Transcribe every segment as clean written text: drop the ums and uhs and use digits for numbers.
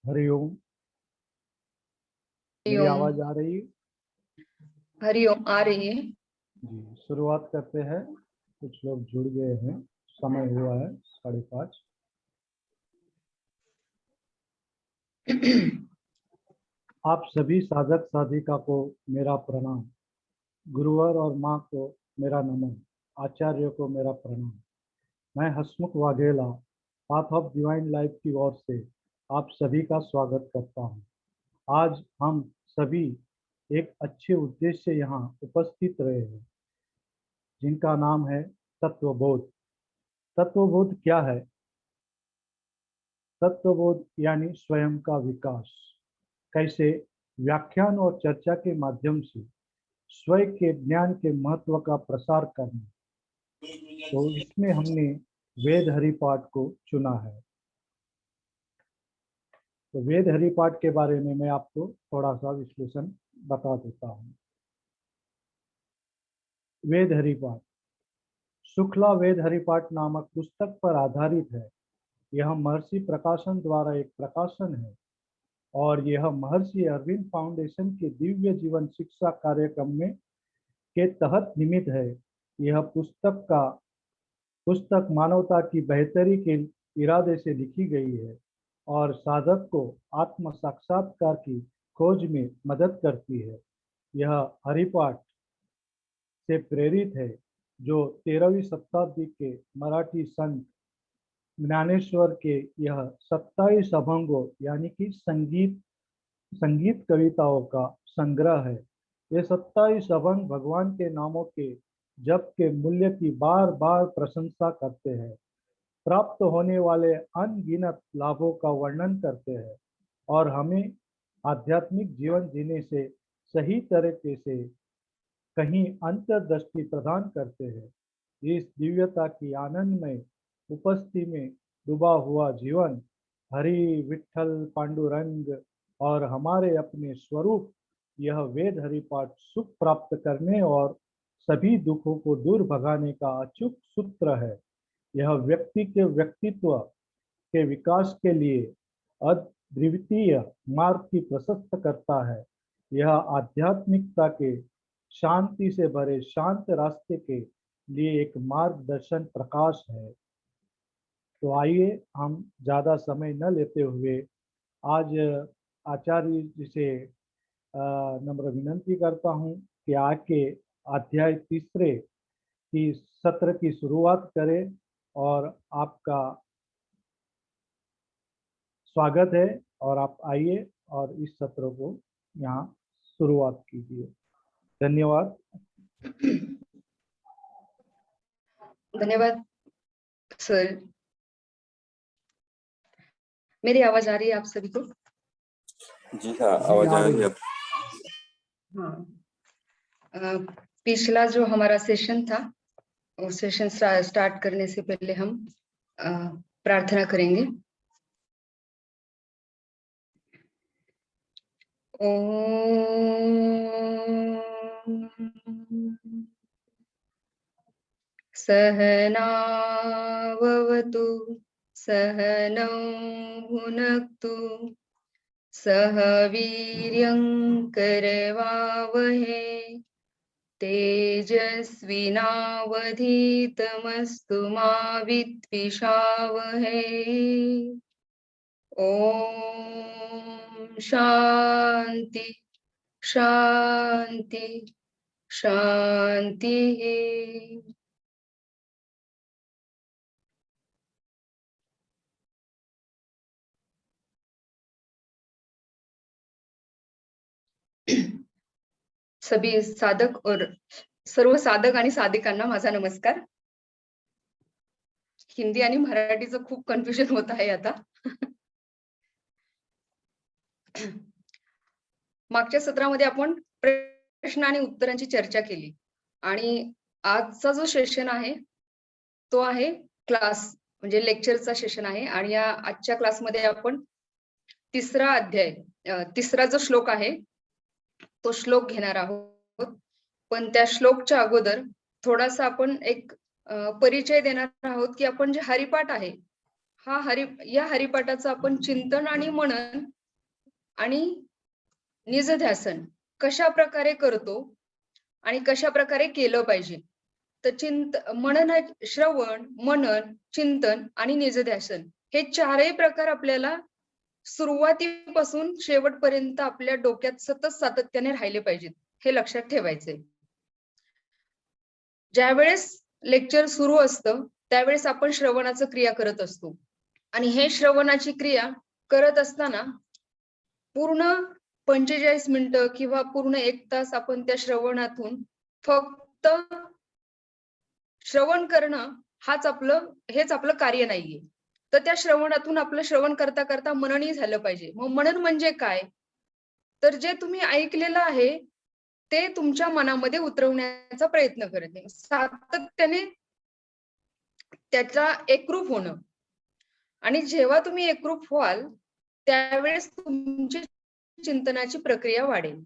हरिओम। मेरी आवाज आ रही है? हरिओम आ रही है जी, शुरुआत करते हैं। कुछ लोग जुड़ गए हैं, समय हुआ है 5:30। आप सभी साधक साधिका को मेरा प्रणाम। गुरुवर और माँ को मेरा नमन। आचार्य को मेरा प्रणाम। मैं Hasmukh Vaghela path of divine life की ओर से आप सभी का स्वागत करता हूँ। आज हम सभी एक अच्छे उद्देश्य से यहाँ उपस्थित रहे हैं, जिनका नाम है तत्वबोध। तत्वबोध क्या है? तत्वबोध यानी स्वयं का विकास। कैसे? व्याख्यान और चर्चा के माध्यम से स्वयं के ज्ञान के महत्व का प्रसार करना। तो इसमें हमने वेद हरिपाठ को चुना है। तो वेद हरिपाठ के बारे में मैं आपको थोड़ा सा विश्लेषण बता देता हूँ। वेद हरिपाठ शुक्ला वेद हरिपाठ नामक पुस्तक पर आधारित है। यह महर्षि प्रकाशन द्वारा एक प्रकाशन है और यह महर्षि अरविंद फाउंडेशन के दिव्य जीवन शिक्षा कार्यक्रम में के तहत निर्मित है। यह पुस्तक मानवता की बेहतरी के इरादे से लिखी गई है और साधक को आत्म साक्षात्कार की खोज में मदद करती है। यह हरिपाठ से प्रेरित है, जो 13वीं शताब्दी के मराठी संत ज्ञानेश्वर के यह 27 अभंगों यानी कि संगीत कविताओं का संग्रह है। ये 27 अभंग भगवान के नामों के जप के मूल्य की बार बार प्रशंसा करते हैं, प्राप्त होने वाले अनगिनत लाभों का वर्णन करते हैं और हमें आध्यात्मिक जीवन जीने से सही तरीके से कहीं अंतर्दृष्टि प्रदान करते हैं। इस दिव्यता की आनंदमय उपस्थिति में डूबा हुआ जीवन हरि विठल पांडुरंग और हमारे अपने स्वरूप, यह वेद हरिपाठ सुख प्राप्त करने और सभी दुखों को दूर भगाने का अचूक सूत्र है। यह व्यक्ति के व्यक्तित्व के विकास के लिए अद्वितीय मार्ग की प्रशस्त करता है। यह आध्यात्मिकता के शांति से भरे शांत रास्ते के लिए एक मार्गदर्शन प्रकाश है। तो आइए हम ज़्यादा समय न लेते हुए आज आचार्य जी से नम्र विनंती करता हूँ कि आके अध्याय 3 की सत्र की शुरुआत करें और आपका स्वागत है और आप आइए और इस सत्र को यहाँ शुरुआत कीजिए। धन्यवाद। धन्यवाद सर। मेरी आवाज आ रही है आप सभी को? जी हाँ, आवाज आ रही है। हाँ, पिछला जो हमारा सेशन था, उस सेशन स्टार्ट करने से पहले हम प्रार्थना करेंगे। ओम सहनाववतु सहनौ भुनक्तु सह वीर्यं करवावहे तेजस्विनावधीतमस्तु मा विद्विषावहे। ओम शांति शांति शांति। सभी साधक और सर्व साधक आणि साधिकांना माझा नमस्कार। हिंदी आणि मराठीचं खूप कन्फ्युजन होत आहे आता। मागच्या सत्रामध्ये आपण प्रश्न आणि उत्तरांची चर्चा केली आणि आजचा जो सेशन आहे तो आहे क्लास म्हणजे लेक्चरचा सेशन आहे आणि या आजच्या क्लासमध्ये आपण तिसरा अध्याय तिसरा जो श्लोक आहे तो श्लोक घेणार आहोत। पण त्या श्लोकच्या अगोदर थोडासा आपण एक परिचय देणार आहोत की आपण जे हरिपाठ आहे या हरिपाठाचं आपण चिंतन आणि मनन आणि निजध्यासन कशा प्रकारे करतो आणि कशा प्रकारे केलं पाहिजे. तर श्रवण, मनन, चिंतन आणि निजध्यासन हे चारही प्रकार आपल्याला सुरुवातीपासून शेवटपर्यंत आपल्या डोक्यात सतत सातत्याने राहिले पाहिजेत, हे लक्षात ठेवायचंय. ज्यावेळेस लेक्चर सुरू असतं त्यावेळेस आपण श्रवणाचं क्रिया करत असतो आणि हे श्रवणाची क्रिया करत असताना पूर्ण 45 मिनिटं किंवा पूर्ण 1 तास आपण त्या श्रवणातून फक्त श्रवण करणं हेच आपलं कार्य नाहीये. तर त्या श्रवणातून आपलं श्रवण करता करता मननही झालं पाहिजे. मग मनन म्हणजे काय? तर जे तुम्ही ऐकलेलं आहे ते तुमच्या मनामध्ये उतरवण्याचा प्रयत्न करणे, सातत्याने त्याचा एकरूप होणं. आणि जेव्हा तुम्ही एकरूप व्हाल त्यावेळेस तुमची चिंतनाची प्रक्रिया वाढेल.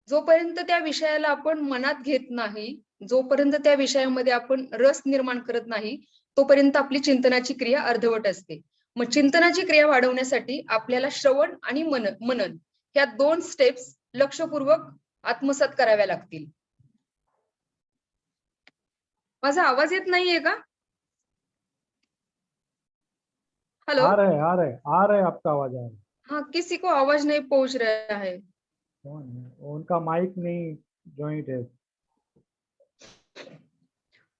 जोपर्यंत त्या विषयाला आपण मनात घेत नाही, जोपर्यंत त्या विषयामध्ये आपण रस निर्माण करत नाही, तोपर्यंत आपली चिंतनाची क्रिया अर्धवट असते. मग चिंतनाची क्रिया वाढवण्यासाठी आपल्याला श्रवण आणि मनन ह्या 2 स्टेप्स लक्षपूर्वक आत्मसात कराव्या लागतील. माझा आवाज येत नाहीये का? हेलो, आ रहे आपका आवाज आ रहा है। हाँ, किसी को आवाज नहीं पहुंच रहा है। कौन है? उनका माइक नहीं जॉइंट है।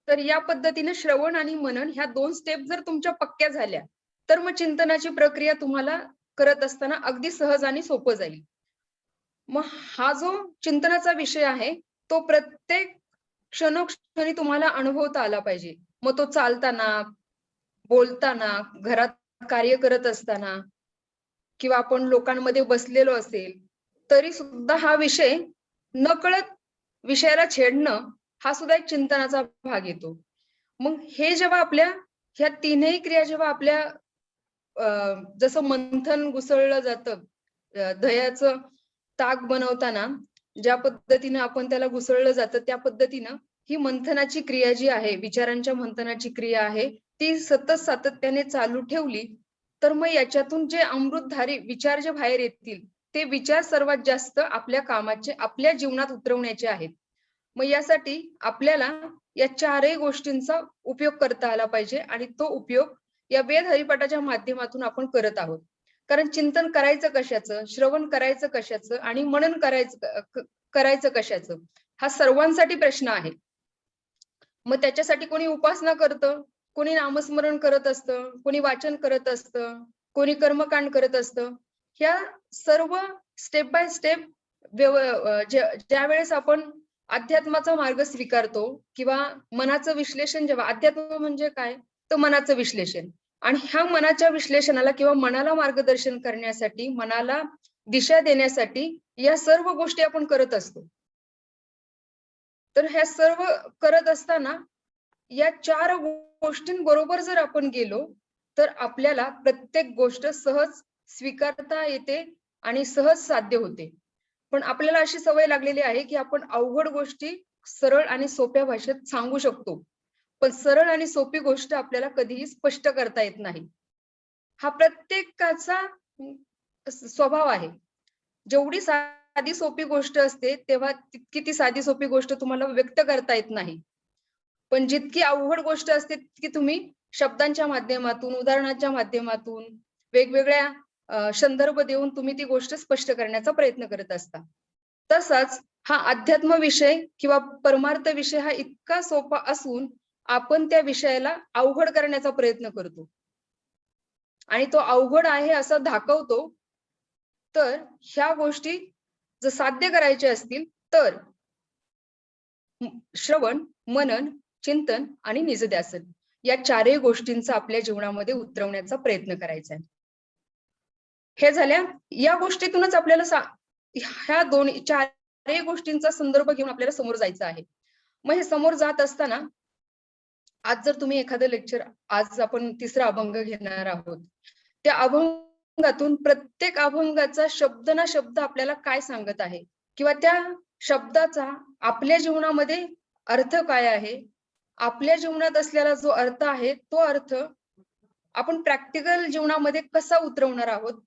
तर या पद्धतीने श्रवण आणि मनन ह्या 2 स्टेप जर तुमच्या पक्क्या झाल्या तर मग चिंतनाची प्रक्रिया तुम्हाला करत असताना अगदी सहज आणि सोपं जाईल. मग हा जो चिंतनाचा विषय आहे तो प्रत्येक क्षणोक्षणी तुम्हाला अनुभवता आला पाहिजे. मग तो चालताना, बोलताना, घरात कार्य करत असताना किंवा आपण लोकांमध्ये बसलेलो असेल तरी सुद्धा हा विषय नकळत विषयाला छेडणं हा सुद्धा एक चिंतनाचा भाग येतो. मग हे जेव्हा आपल्या ह्या तीनही क्रिया जेव्हा आपल्या जसं मंथन घुसळलं जातं, दह्याचं ताक बनवताना ज्या पद्धतीने आपण त्याला घुसळलं जातं त्या पद्धतीनं ही मंथनाची क्रिया जी आहे, विचारांच्या मंथनाची क्रिया आहे, ती सतत सातत्याने चालू ठेवली तर मग याच्यातून जे अमृतधारी विचार जे बाहेर येतील ते विचार सर्वात जास्त आपल्या कामाचे, आपल्या जीवनात उतरवण्याचे आहेत. मग यासाठी आपल्याला या चारही गोष्टींचा उपयोग करता आला पाहिजे आणि तो उपयोग या वेद हरिपाठाच्या माध्यमातून आपण करत आहोत. कारण चिंतन करायचं कशाचं, श्रवण करायचं कशाचं आणि मनन करायचं कशाचं, हा सर्वांसाठी प्रश्न आहे. मग त्याच्यासाठी कोणी उपासना करतं, कोणी नामस्मरण करत असतं, कोणी वाचन करत असतं, कोणी कर्मकांड करत असतं. ह्या सर्व स्टेप बाय स्टेप ज्या वेळेस आपण अध्यात्माचा मार्ग स्वीकारतो किंवा मनाचं विश्लेषण, जेव्हा अध्यात्म म्हणजे काय तर मनाचं विश्लेषण, आणि ह्या मनाच्या विश्लेषणाला किंवा मनाला मार्गदर्शन करण्यासाठी, मनाला दिशा देण्यासाठी या सर्व गोष्टी आपण करत असतो. तर ह्या सर्व करत असताना या 4 गोष्टींबरोबर जर आपण गेलो तर आपल्याला प्रत्येक गोष्ट सहज स्वीकारता येते आणि सहज साध्य होते. पण आपल्याला अशी सवय लागलेली आहे की आपण अवघड गोष्टी सरळ आणि सोप्या भाषेत सांगू शकतो, पण सरळ आणि सोपी गोष्ट आपल्याला कधीही स्पष्ट करता येत नाही. हा प्रत्येकाचा स्वभाव आहे. जेवढी साधी सोपी गोष्ट असते तेव्हा तितकी ती साधी सोपी गोष्ट तुम्हाला व्यक्त करता येत नाही. पण जितकी अवघड गोष्ट असते तितकी तुम्ही शब्दांच्या माध्यमातून, उदाहरणाच्या माध्यमातून, वेगवेगळ्या संदर्भ देऊन तुम्ही ती गोष्ट स्पष्ट करण्याचा प्रयत्न करत असता. तसाच हा अध्यात्म विषय किंवा परमार्थ विषय हा इतका सोपा असून आपण त्या विषयाला अवघड करण्याचा प्रयत्न करतो आणि तो अवघड आहे असं दाखवतो. तर ह्या गोष्टी जर साध्य करायच्या असतील तर श्रवण, मनन, चिंतन आणि निजध्यासन या 4ही गोष्टींचा आपल्या जीवनामध्ये उतरवण्याचा प्रयत्न करायचा आहे. हे झाल्या या गोष्टीतूनच आपल्याला ह्या 4ही गोष्टींचा संदर्भ घेऊन आपल्याला समोर जायचं आहे. मग हे समोर जात असताना आज जर तुम्ही एखादं लेक्चर, आज आपण 3रा अभंग घेणार आहोत, त्या अभंगातून प्रत्येक अभंगाचा शब्द ना शब्द आपल्याला काय सांगत आहे किंवा त्या शब्दाचा आपल्या जीवनामध्ये अर्थ काय आहे, आपल्या जीवनात असलेला जो अर्थ आहे तो अर्थ आपण प्रॅक्टिकल जीवनामध्ये कसा उतरवणार आहोत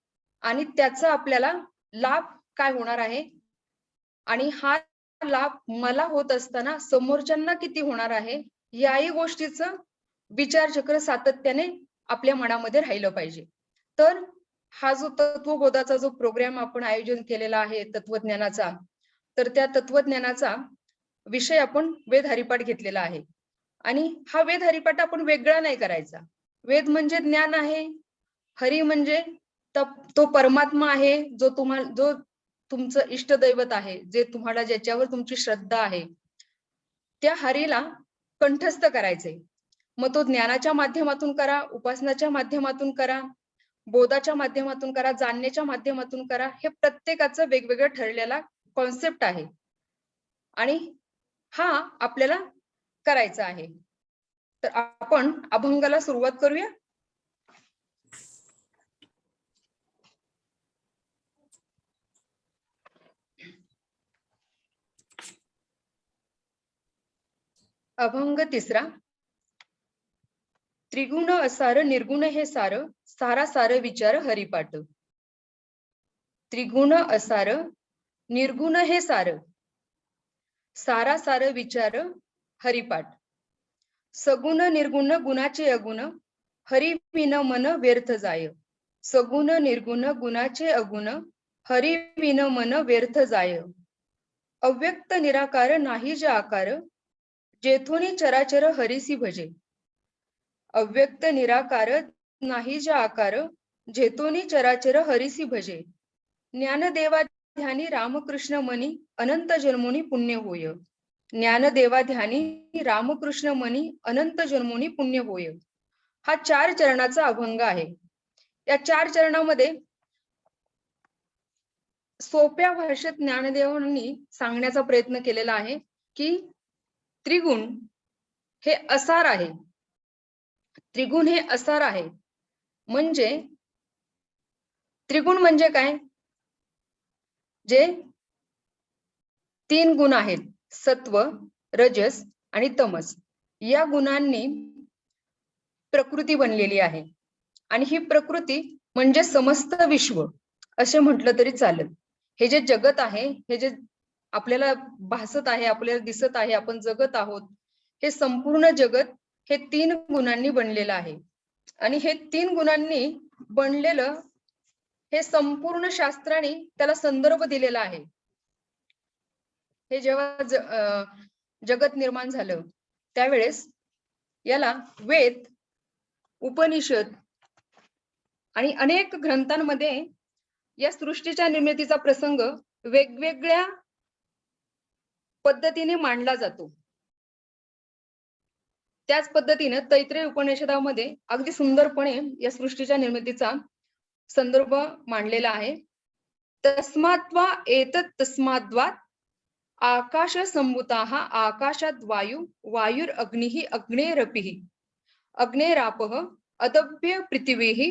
आणि त्याचा आपल्याला लाभ काय होणार आहे आणि हा लाभ मला होत असताना समोरच्यांना किती होणार आहे याही गोष्टीचं विचारचक्र सातत्याने आपल्या मनामध्ये राहिलं पाहिजे. तर हा जो तत्वबोधाचा जो प्रोग्राम आपण आयोजन केलेला आहे तत्वज्ञानाचा, तर त्या तत्वज्ञानाचा विषय आपण वेद हरिपाठ घेतलेला आहे. आणि हा वेद हरिपाठ आपण वेगळा नाही करायचा. वेद म्हणजे ज्ञान आहे, हरी म्हणजे तो परमात्मा आहे, जो तुमचं इष्टदैवत आहे, जे तुम्हाला ज्याच्यावर तुमची श्रद्धा आहे, त्या हरीला कंठस्थ करायचे. मग तो ज्ञानाच्या माध्यमातून करा, उपासनाच्या माध्यमातून करा, बोधाच्या माध्यमातून करा, जाणण्याच्या माध्यमातून करा, हे प्रत्येकाचं वेगवेगळं ठरलेला कॉन्सेप्ट आहे आणि हा आपल्याला करायचा आहे. तर आपण अभंगाला सुरुवात करूया. अभंग तिसरा. त्रिगुण असार निर्गुण हे सार, सारा सार विचार हरिपाठ. त्रिगुण असार निर्गुण हे सार, सारा सार विचार हरिपाठ. सगुण निर्गुण गुणाचे अगुण, हरि विन मन व्यर्थ जाय. सगुण निर्गुण गुणाचे अगुण, हरि विन मन व्यर्थ जाय. अव्यक्त निराकार नाही जे आकार, जेथोनी चराचर हरिसी भजे. अव्यक्त निराकार नाही जे आकार, जेथोनी चराचर हरिसी भजे. ज्ञानदेवा ध्यानी रामकृष्ण मनी, अनंत जन्मोनी पुण्य होय. ज्ञानदेवा ध्यानी रामकृष्ण मनी, अनंत जन्मोनी पुण्य होय. हा 4 चरणाचा अभंग आहे. या 4 चरणामध्ये सोप्या भाषेत ज्ञानदेवांनी सांगण्याचा प्रयत्न केलेला आहे की त्रिगुण हे असार आहे. त्रिगुण हे असार आहे. म्हणजे त्रिगुण म्हणजे काय? जे 3 गुण आहेत, सत्व, रजस आणि तमस. या गुणांनी प्रकृती बनलेली आहे आणि ही प्रकृती म्हणजे समस्त विश्व असे म्हटलं तरी चालेल. हे जे जगत आहे, हे जे आपल्याला भासत आहे, आपल्याला दिसत आहे, आपण जगत आहोत, हे संपूर्ण जगत हे 3 गुणांनी बनलेलं आहे. आणि हे 3 गुणांनी बनलेलं हे संपूर्ण शास्त्राने त्याला संदर्भ दिलेला आहे. हे जेव्हा जगत निर्माण झालं त्यावेळेस याला वेद, उपनिषद आणि अनेक ग्रंथांमध्ये या सृष्टीच्या निर्मितीचा प्रसंग वेगवेगळ्या पद्धतीने मांडला जातो. त्याच पद्धतीने तैत्तिरीय उपनिषदामध्ये अगदी सुंदरपणे या सृष्टीच्या निर्मितीचा संदर्भ मांडलेला आहे. तस्मात्वा एतत् तस्माद्वात् आकाश संभूताः आकाशात् वायु वायुर अग्निः अग्नेरपिः अग्नेरापः अदभ्य पृथिवीः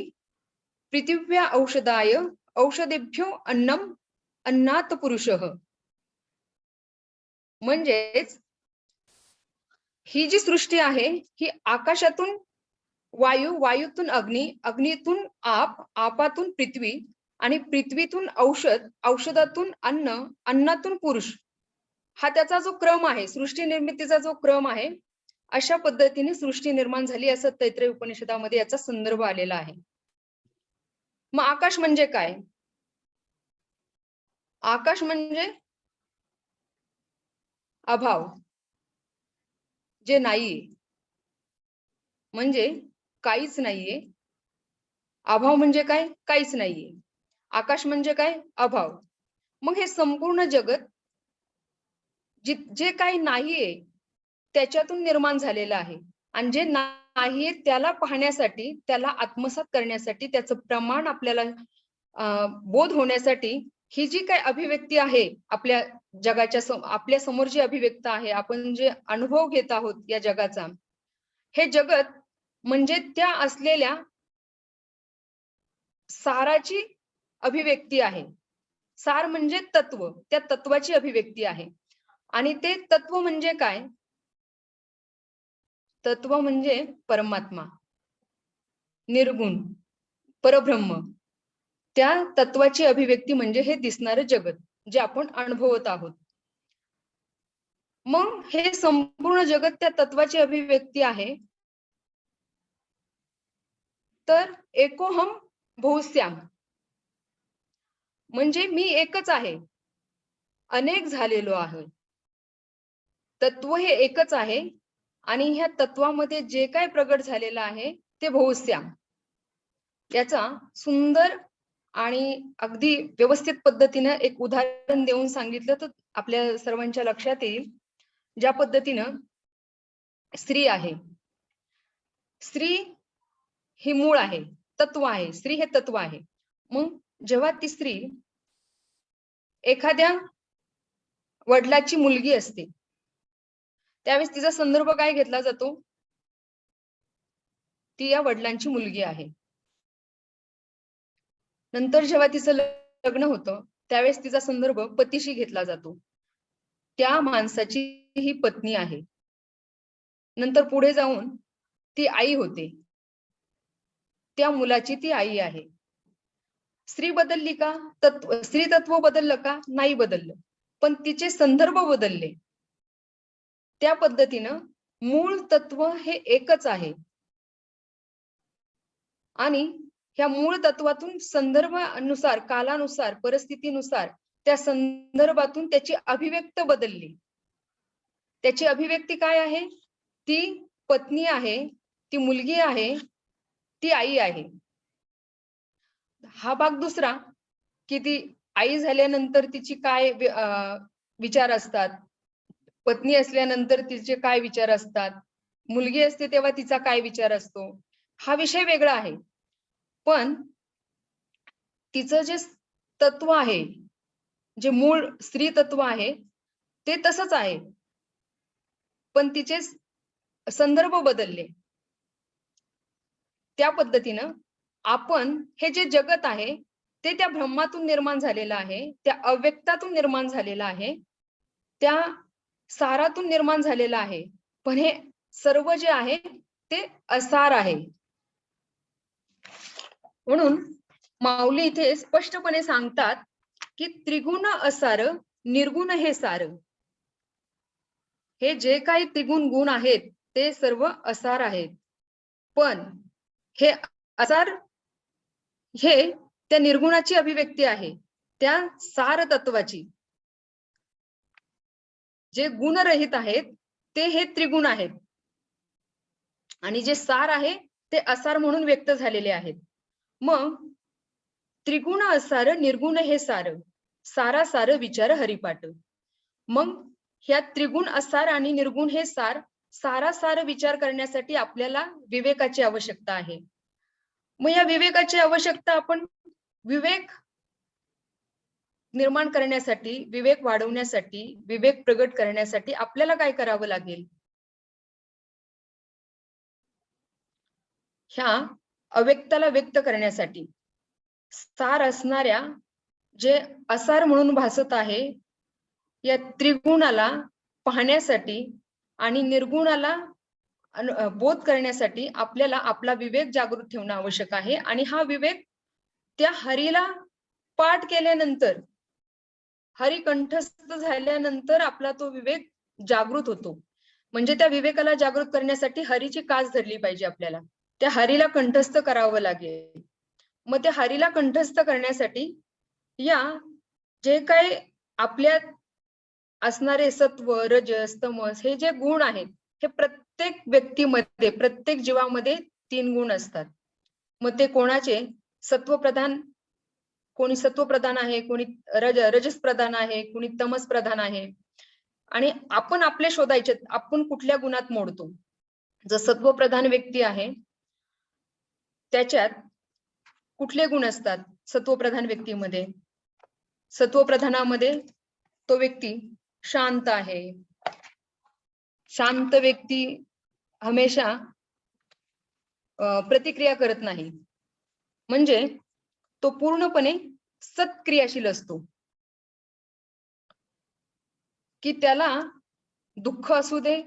पृथिव्या औषधाय औषधेभ्यो अन्नम अन्नात पुरुषः. म्हणजेच ही जी सृष्टी आहे ही आकाशातून वायू, वायूतून अग्नी, अग्नीतून आप, आपातून पृथ्वी आणि पृथ्वीतून औषध, औषधातून अन्न, अन्नातून पुरुष, हा त्याचा जो क्रम आहे, सृष्टी निर्मितीचा जो क्रम आहे, अशा पद्धतीने सृष्टी निर्माण झाली असं तैत्तिरीय उपनिषदामध्ये याचा संदर्भ आलेला आहे. मग आकाश म्हणजे काय? आकाश म्हणजे अभाव, जे नाहीये, म्हणजे काहीच नाहीये. अभाव म्हणजे काय? काहीच नाहीये. आकाश म्हणजे काय? अभाव. मग हे संपूर्ण जगत जे काही नाहीये त्याच्यातून निर्माण झालेलं आहे आणि जे नाहीये त्याला पाहण्यासाठी, त्याला आत्मसात करण्यासाठी, त्याचं प्रमाण आपल्याला बोध होण्यासाठी ही जी काही अभिव्यक्ती आहे आपल्या जगाच्या आपल्या समोर जी अभिव्यक्ती आहे, आपण जे अनुभव घेत आहोत या जगाचा, हे जगत म्हणजे त्या असलेल्या साराची अभिव्यक्ती आहे. सार म्हणजे तत्व, त्या तत्वाची अभिव्यक्ती आहे. आणि ते तत्व म्हणजे काय? तत्व म्हणजे परमात्मा, निर्गुण, परब्रह्म. त्या तत्वाची अभिव्यक्ती म्हणजे हे दिसणारं जगत जे आपण अनुभवत आहोत. मग हे संपूर्ण जगत त्या तत्वाची अभिव्यक्ती आहे. तर एकोहम बहुश्याम म्हणजे मी एकच आहे, अनेक झालेलो आहे. तत्व हे एकच आहे आणि ह्या तत्वामध्ये जे काय प्रगट झालेलं आहे ते बहुश्याम. याचा सुंदर आणि अगदी व्यवस्थित पद्धतीनं एक उदाहरण देऊन सांगितलं तर आपल्या सर्वांच्या लक्षात येईल. ज्या पद्धतीनं स्त्री आहे, स्त्री ही मूळ आहे, तत्व आहे, स्त्री हे तत्व आहे. मग जेव्हा ती स्त्री एखाद्या वडिलाची मुलगी असते त्यावेळेस तिचा संदर्भ काय घेतला जातो? ती या वडिलांची मुलगी आहे. नंतर जेव्हा तिचं लग्न होतं त्यावेळेस तिचा संदर्भ पतीशी घेतला जातो. त्या माणसाची ही पत्नी आहे. नंतर पुढे जाऊन ती आई होते, त्या मुलाची ती आई आहे. स्त्री बदलली का? स्त्री तत्व बदललं का? नाही बदललं, पण तिचे संदर्भ बदलले. त्या पद्धतीनं मूळ तत्व हे एकच आहे आणि ह्या मूळ तत्वातून संदर्भानुसार, कालानुसार, परिस्थितीनुसार त्या संदर्भातून त्याची अभिव्यक्त बदलली. त्याची अभिव्यक्ती काय आहे? ती पत्नी आहे, ती मुलगी आहे, ती आई आहे. हा भाग दुसरा की ती आई झाल्यानंतर तिची काय विचार असतात, पत्नी असल्यानंतर तिचे काय विचार असतात, मुलगी असते तेव्हा तिचा काय विचार असतो, हा विषय वेगळा आहे. पण तिचं जे तत्व आहे, जे मूळ स्त्री तत्व आहे ते तसंच आहे, पण तिचे संदर्भ बदलले. त्या पद्धतीनं आपण हे जे जगत आहे ते त्या ब्रह्मातून निर्माण झालेलं आहे, त्या अव्यक्तातून निर्माण झालेलं आहे, त्या सारातून निर्माण झालेलं आहे. पण हे सर्व जे आहे ते असार आहे. म्हणून माऊली इथे स्पष्टपणे सांगतात की त्रिगुण असार, निर्गुण हे सार. हे जे काही त्रिगुण गुण आहेत ते सर्व असार आहेत, पण हे असार हे त्या निर्गुणाची अभिव्यक्ती आहे, त्या सार तत्वाची. जे गुणरहित आहेत ते हे त्रिगुण आहेत आणि जे सार आहे ते असार म्हणून व्यक्त झालेले आहेत. मग त्रिगुण असार, निर्गुण हे सार, सारा सार विचार हरिपाठ. मग ह्या त्रिगुण असार आणि निर्गुण हे सार, सारा सार विचार करण्यासाठी आपल्याला विवेकाची आवश्यकता आहे. मग या विवेकाची आवश्यकता आपण विवेक निर्माण करण्यासाठी, विवेक वाढवण्यासाठी, विवेक प्रगट करण्यासाठी आपल्याला काय करावं लागेल? ह्या अव्यक्ताला व्यक्त करण्यासाठी सार असणाऱ्या जे असार म्हणून भासत आहे या त्रिगुणाला पाहण्यासाठी आणि निर्गुणाला बोध करण्यासाठी आपल्याला आपला विवेक जागृत ठेवणं आवश्यक आहे. आणि हा विवेक त्या हरीला पाठ केल्यानंतर, हरी कंठस्थ झाल्यानंतर आपला तो विवेक जागृत होतो. म्हणजे त्या विवेकाला जागृत करण्यासाठी हरीची कास धरली पाहिजे. आपल्याला त्या हरीला कंठस्थ करावं लागेल. मग त्या हरीला कंठस्थ करण्यासाठी या जे काही आपल्यात असणारे सत्व, रजस, तमस हे जे गुण आहेत, हे प्रत्येक व्यक्तीमध्ये, प्रत्येक जीवामध्ये 3 गुण असतात. मग ते कोणाचे? सत्वप्रधान, कोणी सत्वप्रधान आहे, कोणी रजस प्रधान आहे, कोणी तमस प्रधान आहे. आणि आपण आपले शोधायचे, आपण कुठल्या गुणात मोडतो. जर सत्वप्रधान व्यक्ती आहे त्याच्यात कुठले गुण असतात? सत्वप्रधान व्यक्तीमध्ये, सत्वप्रधानामध्ये तो व्यक्ती शांत आहे. शांत व्यक्ती हमेशा प्रतिक्रिया करत नाही, म्हणजे तो पूर्णपणे सत्क्रियाशील असतो. की त्याला दुःख असू दे,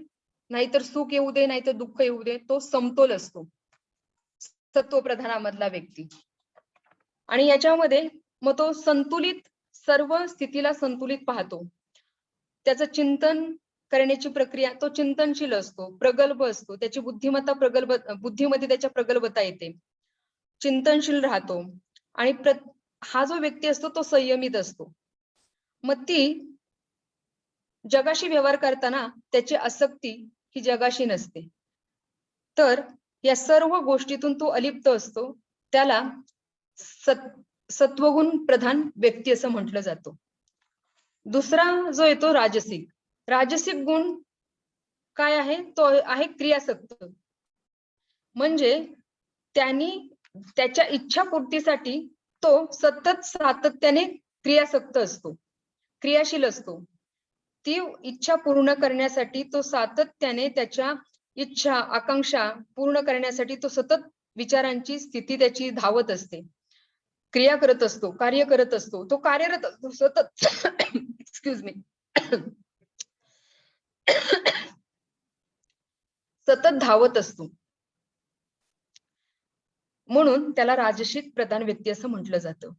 नाहीतर सुख येऊ दे, नाहीतर दुःख येऊ दे, तो समतोल असतो सत्वप्रधानामधला व्यक्ती. आणि याच्यामध्ये मग तो संतुलित, सर्व स्थितीला संतुलित पाहतो. त्याचं चिंतन करण्याची प्रक्रिया, तो चिंतनशील असतो, प्रगल्भ असतो, त्याची बुद्धिमत्ता बुद्धीमध्ये त्याच्या प्रगल्भता येते, चिंतनशील राहतो. आणि हा जो व्यक्ती असतो तो संयमित असतो. मग ती जगाशी व्यवहार करताना त्याची आसक्ती ही जगाशी नसते, तर या सर्व गोष्टीतून तो अलिप्त असतो. त्याला सत्वगुण प्रधान व्यक्ती असं म्हटलं जातं. दुसरा जो येतो राजसिक. राजसिक गुण काय आहे? तो आहे क्रियासक्त. म्हणजे त्यांनी त्याच्या इच्छापूर्तीसाठी तो सतत सातत्याने क्रियासक्त असतो, क्रियाशील असतो. ती इच्छा पूर्ण करण्यासाठी तो सातत्याने त्याच्या इच्छा, आकांक्षा पूर्ण करण्यासाठी तो सतत विचारांची स्थिती त्याची धावत असते, क्रिया करत असतो, कार्य करत असतो, तो कार्यरत असतो सतत. Excuse me. सतत धावत असतो. म्हणून त्याला राजसिक प्रधान व्यक्ती असं म्हटलं जातं.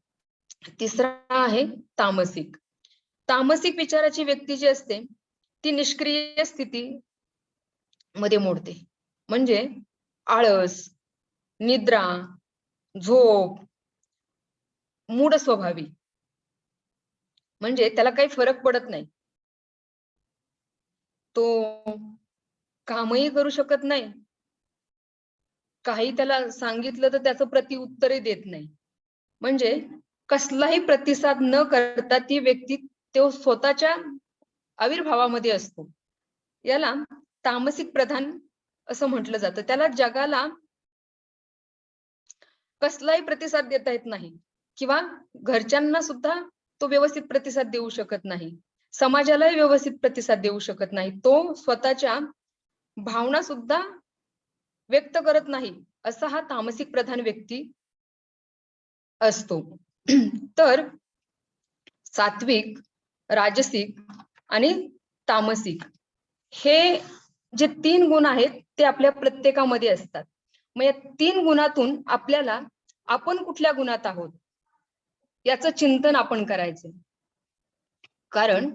तिसरा आहे तामसिक. तामसिक विचाराची व्यक्ती जी असते ती निष्क्रिय स्थिती मध्ये मोडते. म्हणजे आळस, निद्रा, झोप, मूढ स्वभावी. म्हणजे त्याला काही फरक पडत नाही, तो कामही करू शकत नाही, काही त्याला सांगितलं तर त्याचं प्रतिउत्तरही देत नाही. म्हणजे कसलाही प्रतिसाद न करता ती व्यक्ती तो स्वतःच्या आविर्भावामध्ये असतो. याला तामसिक प्रधान असं म्हटलं जातं. त्याला जगाला कसलाही प्रतिसाद देता येत नाही, किंवा घरच्यांना सुद्धा तो व्यवस्थित प्रतिसाद देऊ शकत नाही, समाजालाही व्यवस्थित प्रतिसाद देऊ शकत नाही, तो स्वतःच्या भावना सुद्धा व्यक्त करत नाही, असा हा तामसिक प्रधान व्यक्ती असतो. तर सात्विक, राजसिक आणि तामसिक हे जे 3 गुण आहेत ते आपल्या प्रत्येकामध्ये असतात. मग या 3 गुणातून आपल्याला आपण कुठल्या गुणात आहोत याचं चिंतन आपण करायचं. कारण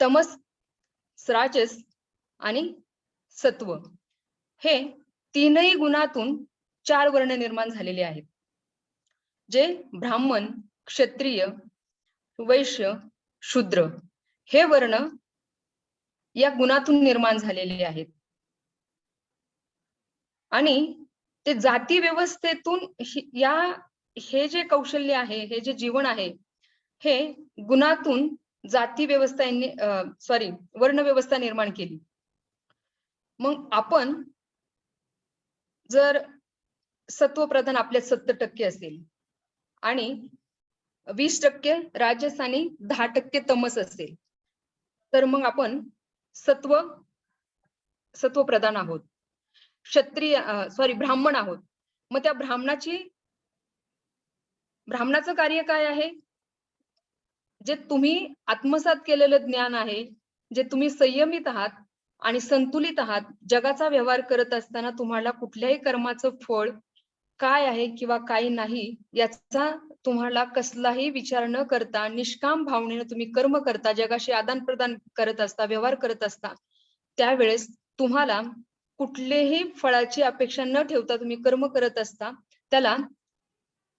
तमस, राजस आणि सत्व हे 3ही गुणातून 4 वर्ण निर्माण झालेले आहेत, जे ब्राह्मण, क्षत्रिय, वैश्य, शूद्र हे वर्ण या गुणातून निर्माण झालेले आहेत. आणि ते जाती व्यवस्थेतून हे जे कौशल्य आहे, हे जे जीवन आहे, हे गुणातून जाती व्यवस्था वर्ण व्यवस्था निर्माण केली. मग आपण जर सत्वप्रधान आपल्यात 70% असेल आणि 20% राजस आणि 10% तमस असेल, तर मग आपण सत्वप्रधान आहोत. ब्राह्मण आहोत. मग त्या ब्राह्मणाचं कार्य काय आहे? जे तुम्ही आत्मसात केलेलं ज्ञान आहे, जे तुम्ही संयमित आहात आणि संतुलित आहात, जगाचा व्यवहार करत असताना तुम्हाला कुठल्याही कर्माचं फळ काय आहे किंवा काय नाही याचा तुम्हाला कसलाही विचार न करता निष्काम भावनेने तुम्ही कर्म करता, जगाशी आदान प्रदान करत असता, व्यवहार करत असता, त्यावेळेस तुम्हाला कुठलेही फळाची अपेक्षा न ठेवता तुम्ही कर्म करत असता, त्याला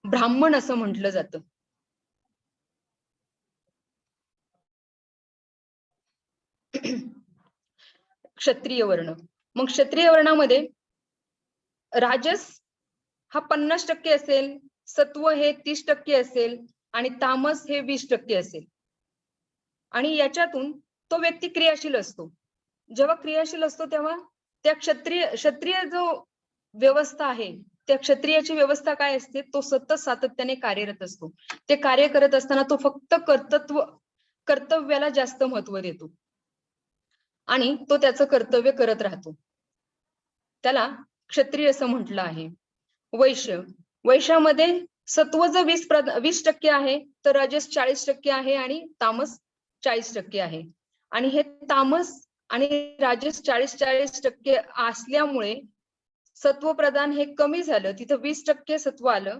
ब्राह्मण असं म्हटलं जातं. क्षत्रिय वर्ण. मग क्षत्रिय वर्णामध्ये राजस हा 50% असेल, सत्व हे 30% असेल आणि तामस हे 20% असेल. आणि याच्यातून तो व्यक्ती क्रियाशील असतो. जेव्हा क्रियाशील असतो तेव्हा त्या क्षत्रिय जो व्यवस्था आहे, त्या क्षत्रियाची व्यवस्था काय असते? तो सतत सातत्याने कार्यरत असतो. ते कार्य करत असताना तो फक्त कर्तव्याला जास्त महत्व देतो आणि तो त्याचं कर्तव्य करत राहतो. त्याला क्षत्रिय असं म्हटलं आहे. वैश्यामध्ये सत्व जर 20% आहे, तर रजस 40% आहे आणि तामस 40% आहे. आणि हे तामस आणि राजस 40% असल्यामुळे सत्व प्रधान हे कमी झालं, तिथं 20% सत्व आलं,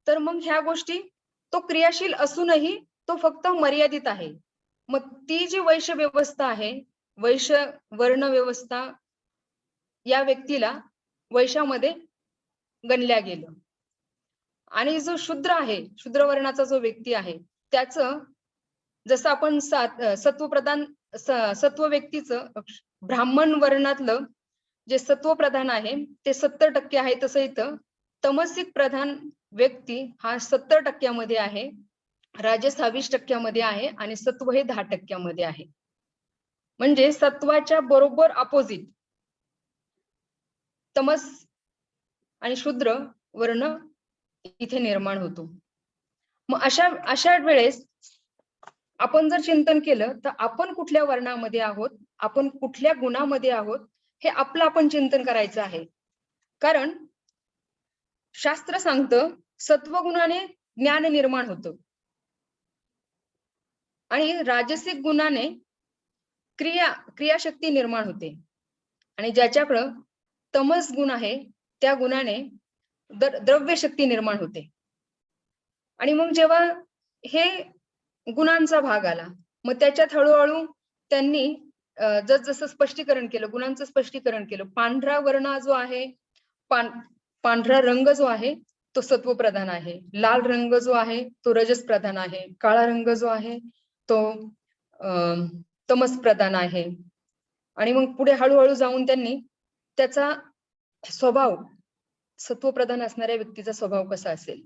तर मग ह्या गोष्टी तो क्रियाशील असूनही तो फक्त मर्यादित आहे. मग ती जी वैश्य व्यवस्था आहे, वैश्य वर्ण व्यवस्था, या व्यक्तीला वैश्यामध्ये गणल्या गेलं. आणि जो शूद्र आहे, शूद्र वर्णाचा जो व्यक्ती आहे, त्याचं जसं आपण सत्वप्रधान सत्व व्यक्तीचं ब्राह्मण वर्णातलं जे सत्व प्रधान आहे ते 70% आहे, तसं इथं तमसिक प्रधान व्यक्ती हा 70% आहे, राजस हा 20% आहे आणि सत्व हे 10% आहे. म्हणजे सत्वाच्या बरोबर अपोजिट तमस आणि शूद्र वर्ण इथे निर्माण होतो. मग अशा वेळेस आपण जर चिंतन केलं तर आपण कुठल्या वर्णामध्ये आहोत, आपण कुठल्या गुणामध्ये आहोत, हे आपलं आपण चिंतन करायचं आहे. कारण शास्त्र सांगतं सत्वगुणाने ज्ञान निर्माण होतं आणि राजसिक गुणाने क्रियाशक्ती निर्माण होते आणि ज्याच्याकडं तमस गुण आहे त्या गुणाने द्रव्य शक्ती निर्माण होते. आणि मग जेव्हा हे गुणांचा भाग आला, मग त्याच्यात हळूहळू त्यांनी जसं स्पष्टीकरण केलं, गुणांचं स्पष्टीकरण केलं. पांढरा वर्ण जो आहे, पांढरा रंग जो आहे तो सत्व प्रधान आहे, लाल रंग जो आहे तो रजस प्रधान आहे, काळा रंग जो आहे तो तमस प्रधान आहे. आणि मग पुढे हळूहळू जाऊन त्यांनी त्याचा स्वभाव, सत्वप्रधान असणाऱ्या व्यक्तीचा स्वभाव कसा असेल,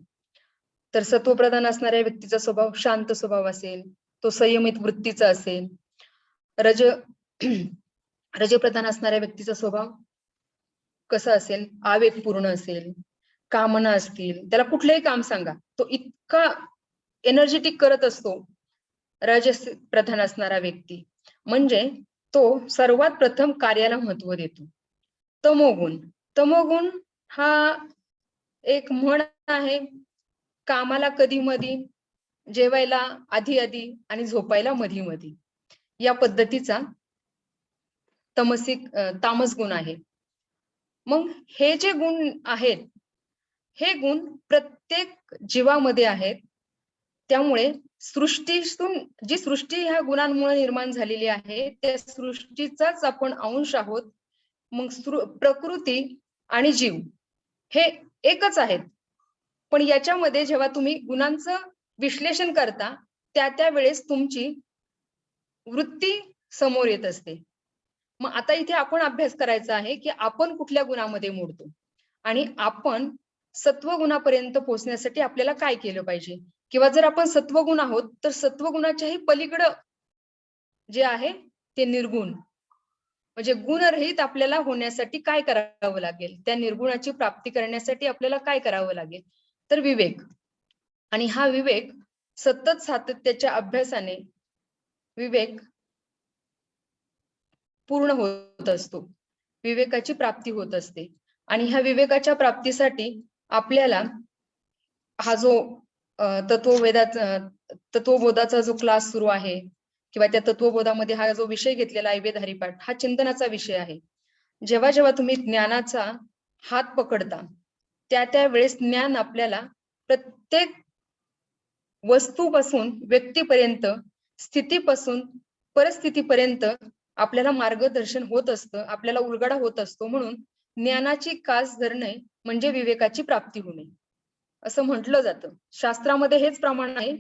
तर सत्वप्रधान असणाऱ्या व्यक्तीचा स्वभाव शांत स्वभाव असेल, तो संयमित वृत्तीचा असेल. रजप्रधान असणाऱ्या व्यक्तीचा स्वभाव कसा असेल, आवेगपूर्ण असेल, कामना असतील, त्याला कुठलंही काम सांगा तो इतका एनर्जेटिक करत असतो रजस प्रधान असणारा व्यक्ती. म्हणजे तो सर्वात प्रथम कार्याला महत्व देतो. तमोगुण हा एक म्हण आहे, कामाला कधी मधी, जेवायला आधी आणि झोपायला मधी, या पद्धतीचा तामस गुण आहे. मग हे जे गुण आहेत, हे गुण प्रत्येक जीवामध्ये आहेत. त्यामुळे सृष्टीतून जी सृष्टी ह्या गुणांमुळे निर्माण झालेली आहे, त्या सृष्टीचाच आपण अंश आहोत. मग प्रकृती आणि जीव हे एकच आहेत, पण याच्यामध्ये जेव्हा तुम्ही गुणांचं विश्लेषण करता त्या वेळेस तुमची वृत्ती समोर येत असते. मग आता इथे आपण अभ्यास करायचा आहे की आपण कुठल्या गुणामध्ये मोडतो आणि आपण सत्वगुणापर्यंत पोहोचण्यासाठी आपल्याला काय केलं पाहिजे, किंवा जर आपण सत्वगुण आहोत तर सत्वगुणाच्याही पलीकडं जे आहे ते निर्गुण, म्हणजे गुणरहित आपल्याला होण्यासाठी काय करावं लागेल, त्या निर्गुणाची प्राप्ती करण्यासाठी आपल्याला काय करावं लागेल, तर विवेक. आणि हा विवेक सतत सातत्याच्या अभ्यासाने विवेक पूर्ण होत असतो, विवेकाची प्राप्ती होत असते. आणि ह्या विवेकाच्या प्राप्तीसाठी आपल्याला हा जो तत्वबोधाचा जो क्लास सुरू आहे, किंवा त्या तत्वबोधामध्ये हा जो विषय घेतलेला आहे वेद हरिपाठ, हा चिंतनाचा विषय आहे. जेव्हा जेव्हा तुम्ही ज्ञानाचा हात पकडता त्या वेळेस ज्ञान आपल्याला प्रत्येक वस्तूपासून व्यक्तीपर्यंत, स्थितीपासून परिस्थितीपर्यंत आपल्याला मार्गदर्शन होत असतं, आपल्याला उलगडा होत असतो. म्हणून ज्ञानाची कास धरणे म्हणजे विवेकाची प्राप्ती होणे असं म्हटलं जातं. शास्त्रामध्ये हेच प्रमाण आहे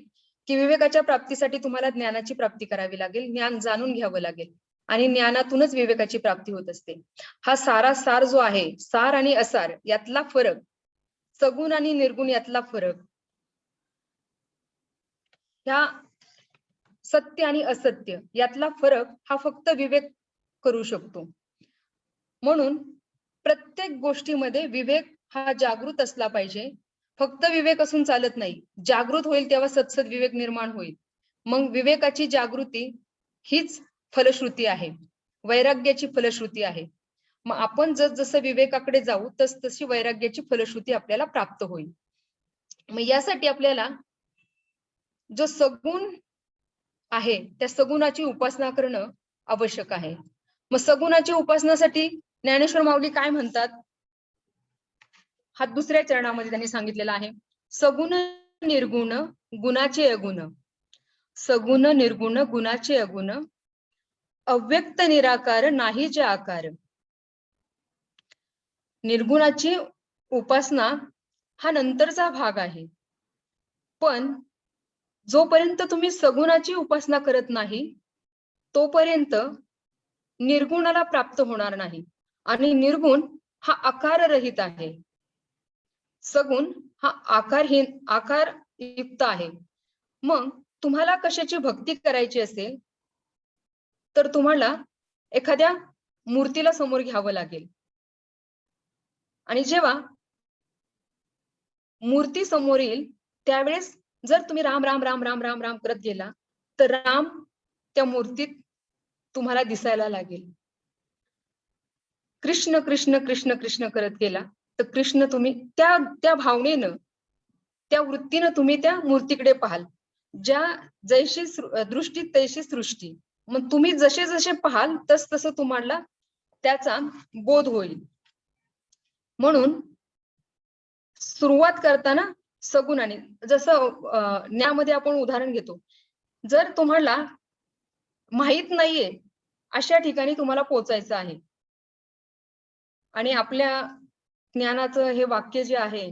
की विवेकाच्या प्राप्तीसाठी तुम्हाला ज्ञानाची प्राप्ती करावी लागेल, ज्ञान जाणून घ्यावं लागेल आणि ज्ञानातूनच विवेकाची प्राप्ती होत असते. हा सार जो आहे, सार आणि असार यातला फरक, सगुण आणि निर्गुण यातला फरक, ह्या सत्य आणि असत्य यातला फरक हा फक्त विवेक करू शकतो. म्हणून प्रत्येक गोष्टीमध्ये विवेक हा जागृत असला पाहिजे. फक्त विवेक असून चालत नाही, जागृत होईल तेव्हा सत्सद विवेक निर्माण होईल. मग विवेकाची जागृती हीच फलश्रुती आहे, वैराग्याची फलश्रुती आहे. मग आपण जसं विवेकाकडे जाऊ तशी वैराग्याची फलश्रुती आपल्याला प्राप्त होईल. मग यासाठी आपल्याला जो सगुण आहे त्या सगुणाची उपासना करणं आवश्यक आहे. मग सगुणाची उपासनासाठी ज्ञानेश्वर माऊली काय म्हणतात, हा दुसऱ्या चरणामध्ये त्यांनी सांगितलेला आहे. सगुण निर्गुण गुणाचे अगुण, सगुण निर्गुण गुणाचे अगुण, अव्यक्त निराकार नाही जे आकार. निर्गुणाची उपासना हा नंतरचा भाग आहे, पण जोपर्यंत तुम्ही सगुणाची उपासना करत नाही तोपर्यंत निर्गुणाला प्राप्त होणार नाही. आणि निर्गुण हा आकाररहित आहे, सगुण हा आकार युक्त आहे. मग तुम्हाला कशाची भक्ती करायची असेल तर तुम्हाला एखाद्या मूर्तीला समोर घ्यावं लागेल, आणि जेव्हा मूर्ती समोर येईल त्यावेळेस जर तुम्ही राम राम राम राम राम राम करत गेला तर राम त्या मूर्तीत तुम्हाला दिसायला लागेल. कृष्ण कृष्ण कृष्ण कृष्ण करत गेला तर कृष्ण तुम्ही त्या भावनेनं, त्या वृत्तीनं तुम्ही त्या मूर्तीकडे पाहाल. ज्या जैशी दृष्टी तैशी सृष्टी. मग तुम्ही जसे जसे पाहाल तसं तुम्हाला त्याचा बोध होईल. म्हणून सुरुवात करताना सगुणाने, जसं ज्ञामध्ये आपण उदाहरण घेतो, जर तुम्हाला माहित नाहीये अशा ठिकाणी तुम्हाला पोहोचायचं आहे, आणि आपल्या ज्ञानाचं हे वाक्य जे आहे,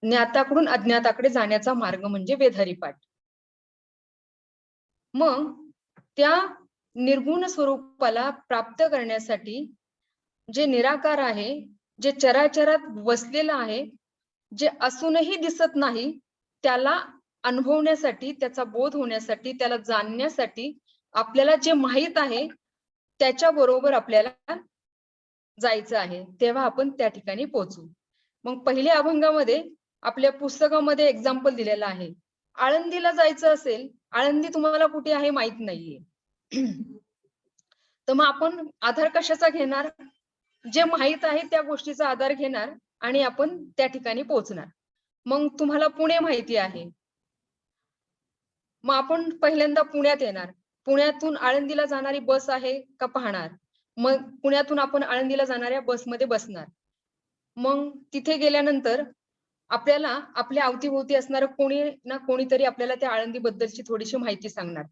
ज्ञाताकडून अज्ञाताकडे जाण्याचा मार्ग म्हणजे वेदहरिपाठ. मग त्या निर्गुण स्वरूपाला प्राप्त करण्यासाठी जे निराकार आहे, जे चराचरात वसलेलं आहे, जे असूनही दिसत नाही, त्याला अनुभवण्यासाठी, त्याचा बोध होण्यासाठी, त्याला जाणण्यासाठी आपल्याला जे माहित आहे त्याच्या बरोबर आपल्याला जायचं आहे, तेव्हा आपण त्या ठिकाणी पोहोचू. मग पहिल्या अभंगामध्ये आपल्या पुस्तकामध्ये एक्झाम्पल दिलेलं आहे. आळंदीला जायचं असेल, आळंदी तुम्हाला कुठे आहे माहित नाहीये, तर मग आपण आधार कशाचा घेणार? जे माहित आहे त्या गोष्टीचा आधार घेणार आणि आपण त्या ठिकाणी पोहोचणार. मग तुम्हाला पुणे माहिती आहे, मग आपण पहिल्यांदा पुण्यात येणार. पुण्यातून आळंदीला जाणारी बस आहे का पाहणार. मग पुण्यातून आपण आळंदीला जाणाऱ्या बसमध्ये बसणार. मग तिथे गेल्यानंतर आपल्याला आपल्या अवतीभोवती असणारं कोणी ना कोणीतरी आपल्याला त्या आळंदी बद्दलची थोडीशी माहिती सांगणार.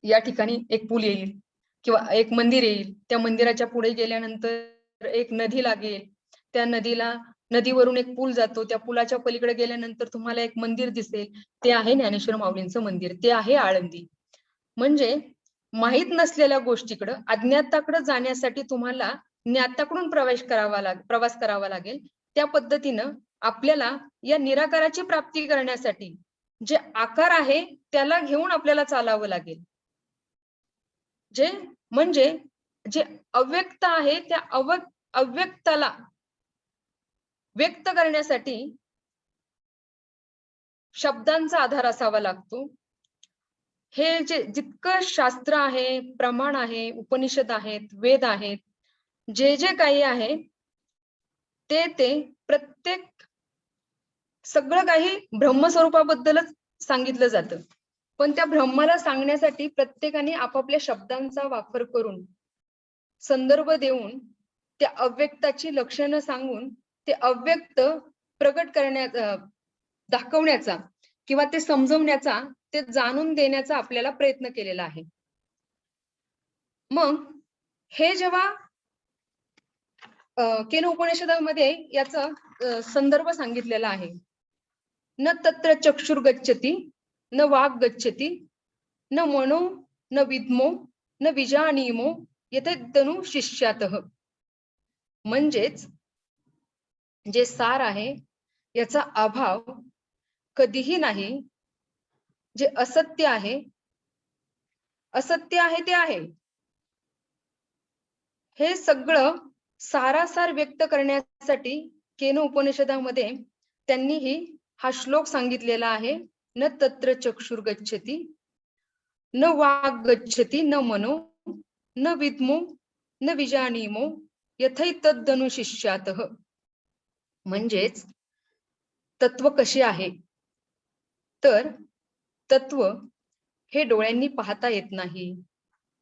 या ठिकाणी एक पूल येईल किंवा एक मंदिर येईल, त्या मंदिराच्या पुढे गेल्यानंतर एक नदी लागेल, त्या नदीवरून एक पूल जातो, त्या पुलाच्या पलीकडे गेल्यानंतर तुम्हाला एक मंदिर दिसेल, ते आहे ज्ञानेश्वर माऊलींचं मंदिर, ते आहे आळंदी. म्हणजे माहित नसलेल्या गोष्टीकडे, अज्ञाताकडे जाण्यासाठी तुम्हाला ज्ञाताकडून प्रवास करावा लागेल. त्या पद्धतीनं आपल्याला या निराकाराची प्राप्ती करण्यासाठी जे आकार आहे त्याला घेऊन आपल्याला चालावं लागेल. म्हणजे जे अव्यक्त आहे त्या अव्यक्ताला व्यक्त करण्यासाठी शब्दांचा आधार असावा लागतो. हे जितकं शास्त्र आहे, प्रमाण आहे, उपनिषद आहेत, वेद आहेत, जे जे काही आहे ते प्रत्येक सगळं काही ब्रह्मस्वरूपाबद्दलच सांगितलं जातं. पण त्या ब्रह्माला सांगण्यासाठी प्रत्येकाने आपापल्या शब्दांचा वापर करून, संदर्भ देऊन, त्या अव्यक्ताची लक्षणं सांगून ते अव्यक्त प्रगट करण्याचा, दाखवण्याचा किंवा ते समजवण्याचा, ते जाणून देण्याचा आपल्याला प्रयत्न केलेला आहे. मग हे जेव्हा केन उपनिषदामध्ये याचा संदर्भ सांगितलेला आहे. न तत्र चक्षुर गच्छति न वाग गच्छति न मनो न विद्मो न विजानीमो यथेतनु शिष्यातः. म्हणजेच जे सार आहे याचा अभाव कधीही नाही. जे असत्य आहे ते आहे. हे सगळं सारासार व्यक्त करण्यासाठी केन उपनिषदामध्ये त्यांनीही हा श्लोक सांगितलेला आहे. न तत्र चक्षुर गच्छति न वाग गच्छति न मनो न विद्मो न विजानीमो यथैतदनु शिष्यातः. म्हणजेच तत्व कसे आहे तर तत्व हे डोळ्यांनी पाहता येत नाही.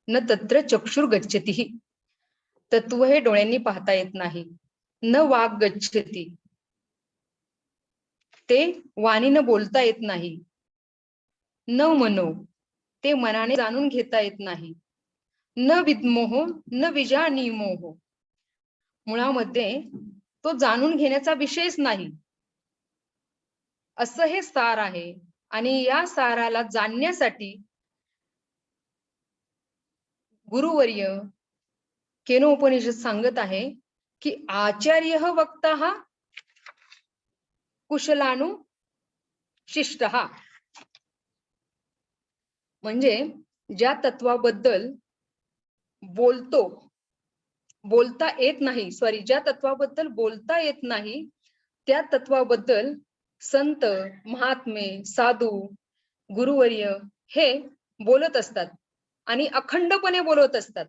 न तत्र चक्षुर गच्छति, तत्व हे डोळ्यांनी पाहता येत नाही. न वाग गच्छति, ते वाणीनं बोलता येत नाही. न मनो, ते मनाने जाणून घेता येत नाही. न विद्मोह न विजानीमोह, मुळामध्ये तो जाणून घेण्याचा विषयच नाही, असं हे सार आहे. आणि या साराला जाणण्यासाठी गुरुवर्य केनोपनिषद सांगत आहे की आचार्य वक्ता कुशलानु शिष्ट, म्हणजे ज्या तत्वाबद्दल बोलता येत नाही, ज्या तत्वाबद्दल बोलता येत नाही त्या तत्वाबद्दल संत, महात्मे, साधू, गुरुवर्य हे बोलत असतात आणि अखंडपणे बोलत असतात.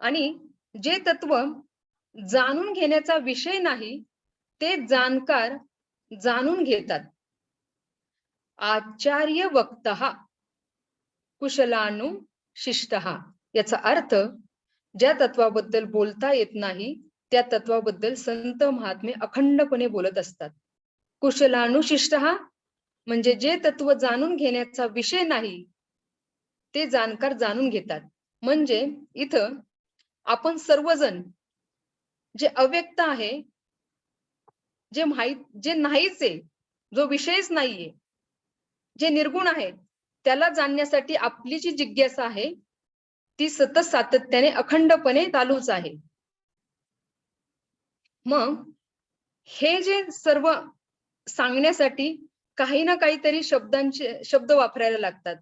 आणि जे तत्व जाणून घेण्याचा विषय नाही ते जाणकार जाणून घेतात. आचार्य वक्ता कुशलानु शिष्ट, याचा अर्थ ज्या तत्वाबद्दल बोलता येत नाही त्या तत्वाबद्दल संत महात्मे अखंडपणे बोलत असतात. कुशलानु शिष्ट म्हणजे जे तत्व जाणून घेण्याचा विषय नाही ते जाणकार जाणून घेतात. म्हणजे इथं आपण सर्वजण जे अव्यक्त आहे, जे नाहीच आहे, जो विषयच नाहीये, जे निर्गुण आहे, त्याला जाणण्यासाठी आपली जी जिज्ञासा आहे ती सतत सातत्याने अखंडपणे चालूच आहे. मग हे जे सर्व सांगण्यासाठी काही ना काहीतरी शब्द वापरायला लागतात,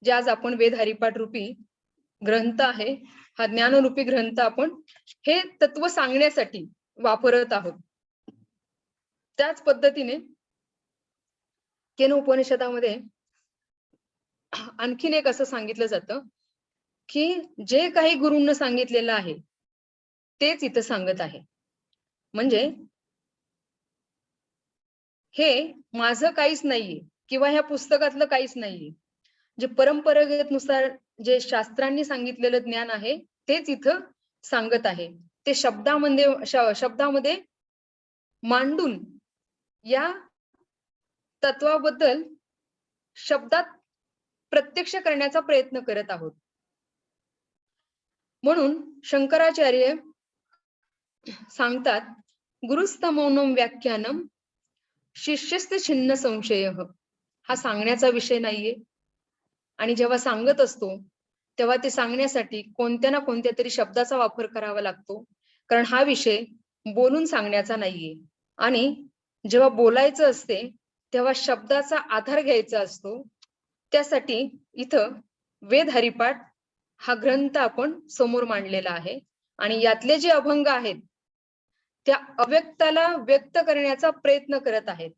जे आज आपण वेद हरिपाठ रूपी ग्रंथ आहे, हा ज्ञानरूपी ग्रंथ आपण हे तत्व सांगण्यासाठी वापरत आहोत. त्याच पद्धतीने केनोपनिषदामध्ये आणखीन एक असं सांगितलं जातं की जे काही गुरूंना सांगितलेलं आहे तेच इथं सांगत आहे. म्हणजे हे माझं काहीच नाहीये किंवा ह्या पुस्तकातलं काहीच नाहीये, जे परंपरेनुसार जे शास्त्रांनी सांगितलेलं ज्ञान आहे तेच इथं सांगत आहे. ते शब्दामध्ये मांडून या तत्वाबद्दल शब्दात प्रत्यक्ष करण्याचा प्रयत्न करत आहोत. म्हणून शंकराचार्य सांगतात, गुरुस्तमौनम व्याख्यानम शिष्यस्ते छिन्न संशय, हा सांगण्याचा विषय नाहीये. आणि जेव्हा सांगत असतो तेव्हा ते सांगण्यासाठी कोणत्या ना कोणत्या तरी शब्दाचा वापर करावा लागतो, कारण हा विषय बोलून सांगण्याचा नाहीये. आणि जेव्हा बोलायचं असते तेव्हा शब्दाचा आधार घ्यायचा असतो. त्यासाठी इथं वेद हरिपाठ हा ग्रंथ आपण समोर मांडलेला आहे. आणि यातले जे अभंग आहेत त्या अव्यक्ताला व्यक्त करण्याचा प्रयत्न करत आहेत,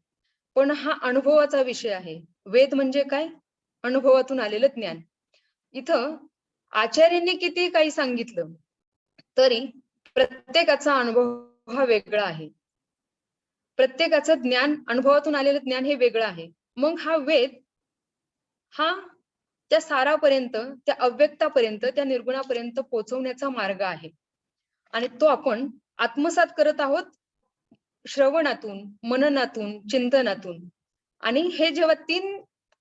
पण हा अनुभवाचा विषय आहे. वेद म्हणजे काय? अनुभवातून आलेलं ज्ञान. इथं आचार्यांनी किती काही सांगितलं तरी प्रत्येकाचा अनुभव हा वेगळा आहे. प्रत्येकाचं ज्ञान, अनुभवातून आलेलं ज्ञान हे वेगळं आहे. मग हा वेद हा त्या सारापर्यंत, त्या अव्यक्तापर्यंत, त्या निर्गुणापर्यंत पोहोचवण्याचा मार्ग आहे. आणि तो आपण आत्मसात करत आहोत श्रवणातून, मननातून, चिंतनातून. आणि हे जेव्हा 3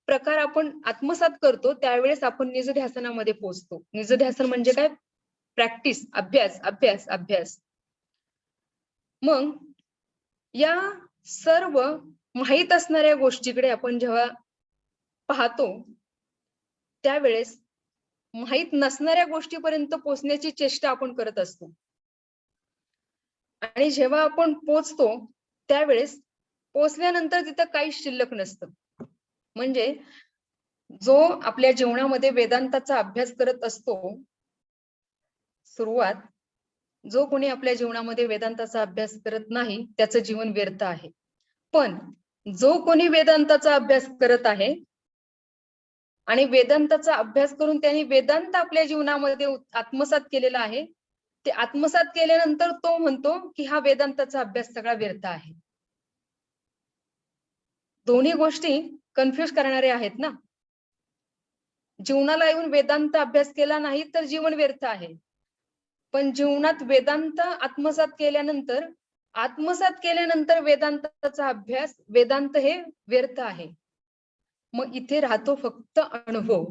प्रकार आपण आत्मसात करतो त्यावेळेस आपण निजध्यासनामध्ये पोहोचतो. निजध्यासन म्हणजे काय? प्रॅक्टिस, अभ्यास, अभ्यास, अभ्यास. मग या सर्व माहीत असणाऱ्या गोष्टीकडे आपण जेव्हा पाहतो त्यावेळेस माहीत नसणाऱ्या गोष्टीपर्यंत पोहोचण्याची चेष्टा आपण करत असतो. आणि जेव्हा आपण पोचतो त्यावेळेस पोचल्यानंतर तिथं काहीच शिल्लक नसतं. म्हणजे जो आपल्या जीवनामध्ये वेदांताचा अभ्यास करत असतो, जो कोणी आपल्या जीवनामध्ये वेदांताचा अभ्यास करत नाही त्याचं जीवन व्यर्थ आहे. पण जो कोणी वेदांताचा अभ्यास करत आहे आणि वेदांताचा अभ्यास करून त्यांनी वेदांत आपल्या जीवनामध्ये आत्मसात केलेला आहे, ते आत्मसात केल्यानंतर तो म्हणतो की हा वेदांताचा अभ्यास सगळा व्यर्थ आहे. दोन्ही गोष्टी कन्फ्युज करणारे आहेत ना. जीवनाला येऊन वेदांत अभ्यास केला नाही तर जीवन व्यर्थ आहे, पण जीवनात वेदांत आत्मसात केल्यानंतर आत्मसात केल्यानंतर वेदांताचा अभ्यास, वेदांत हे व्यर्थ आहे. मग इथे राहतो फक्त अनुभव,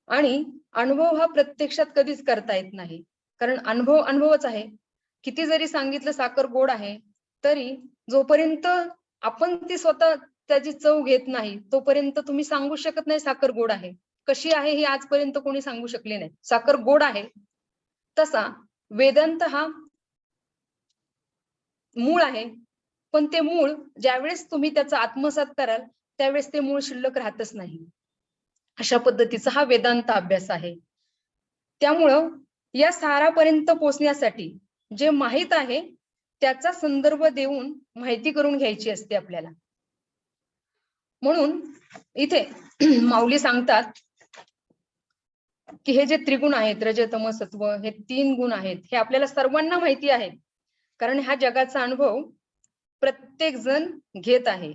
आणि अनुभव हा प्रत्यक्षात कधीच करता येत नाही, कारण अनुभव अनुभवच आहे. किती जरी सांगितलं साखर गोड आहे, तरी जोपर्यंत आपण ती स्वतः त्याची चव घेत नाही तोपर्यंत तुम्ही सांगू शकत नाही साखर गोड आहे. कशी आहे हे आजपर्यंत कोणी सांगू शकले नाही. साखर गोड आहे. तसा वेदांत हा मूळ आहे, पण ते मूळ ज्यावेळेस तुम्ही त्याचा आत्मसात कराल त्यावेळेस ते मूळ शिल्लक राहतच नाही. अशा पद्धतीचा हा वेदांत अभ्यास आहे. त्यामुळं या सारापर्यंत पोहोचण्यासाठी जे माहित आहे त्याचा संदर्भ देऊन माहिती करून घ्यायची असते आपल्याला. म्हणून इथे माऊली सांगतात की हे जे त्रिगुण आहेत, रज तम सत्व, हे 3 गुण आहेत, हे आपल्याला सर्वांना माहिती आहे, कारण हा जगाचा अनुभव प्रत्येक जण घेत आहे.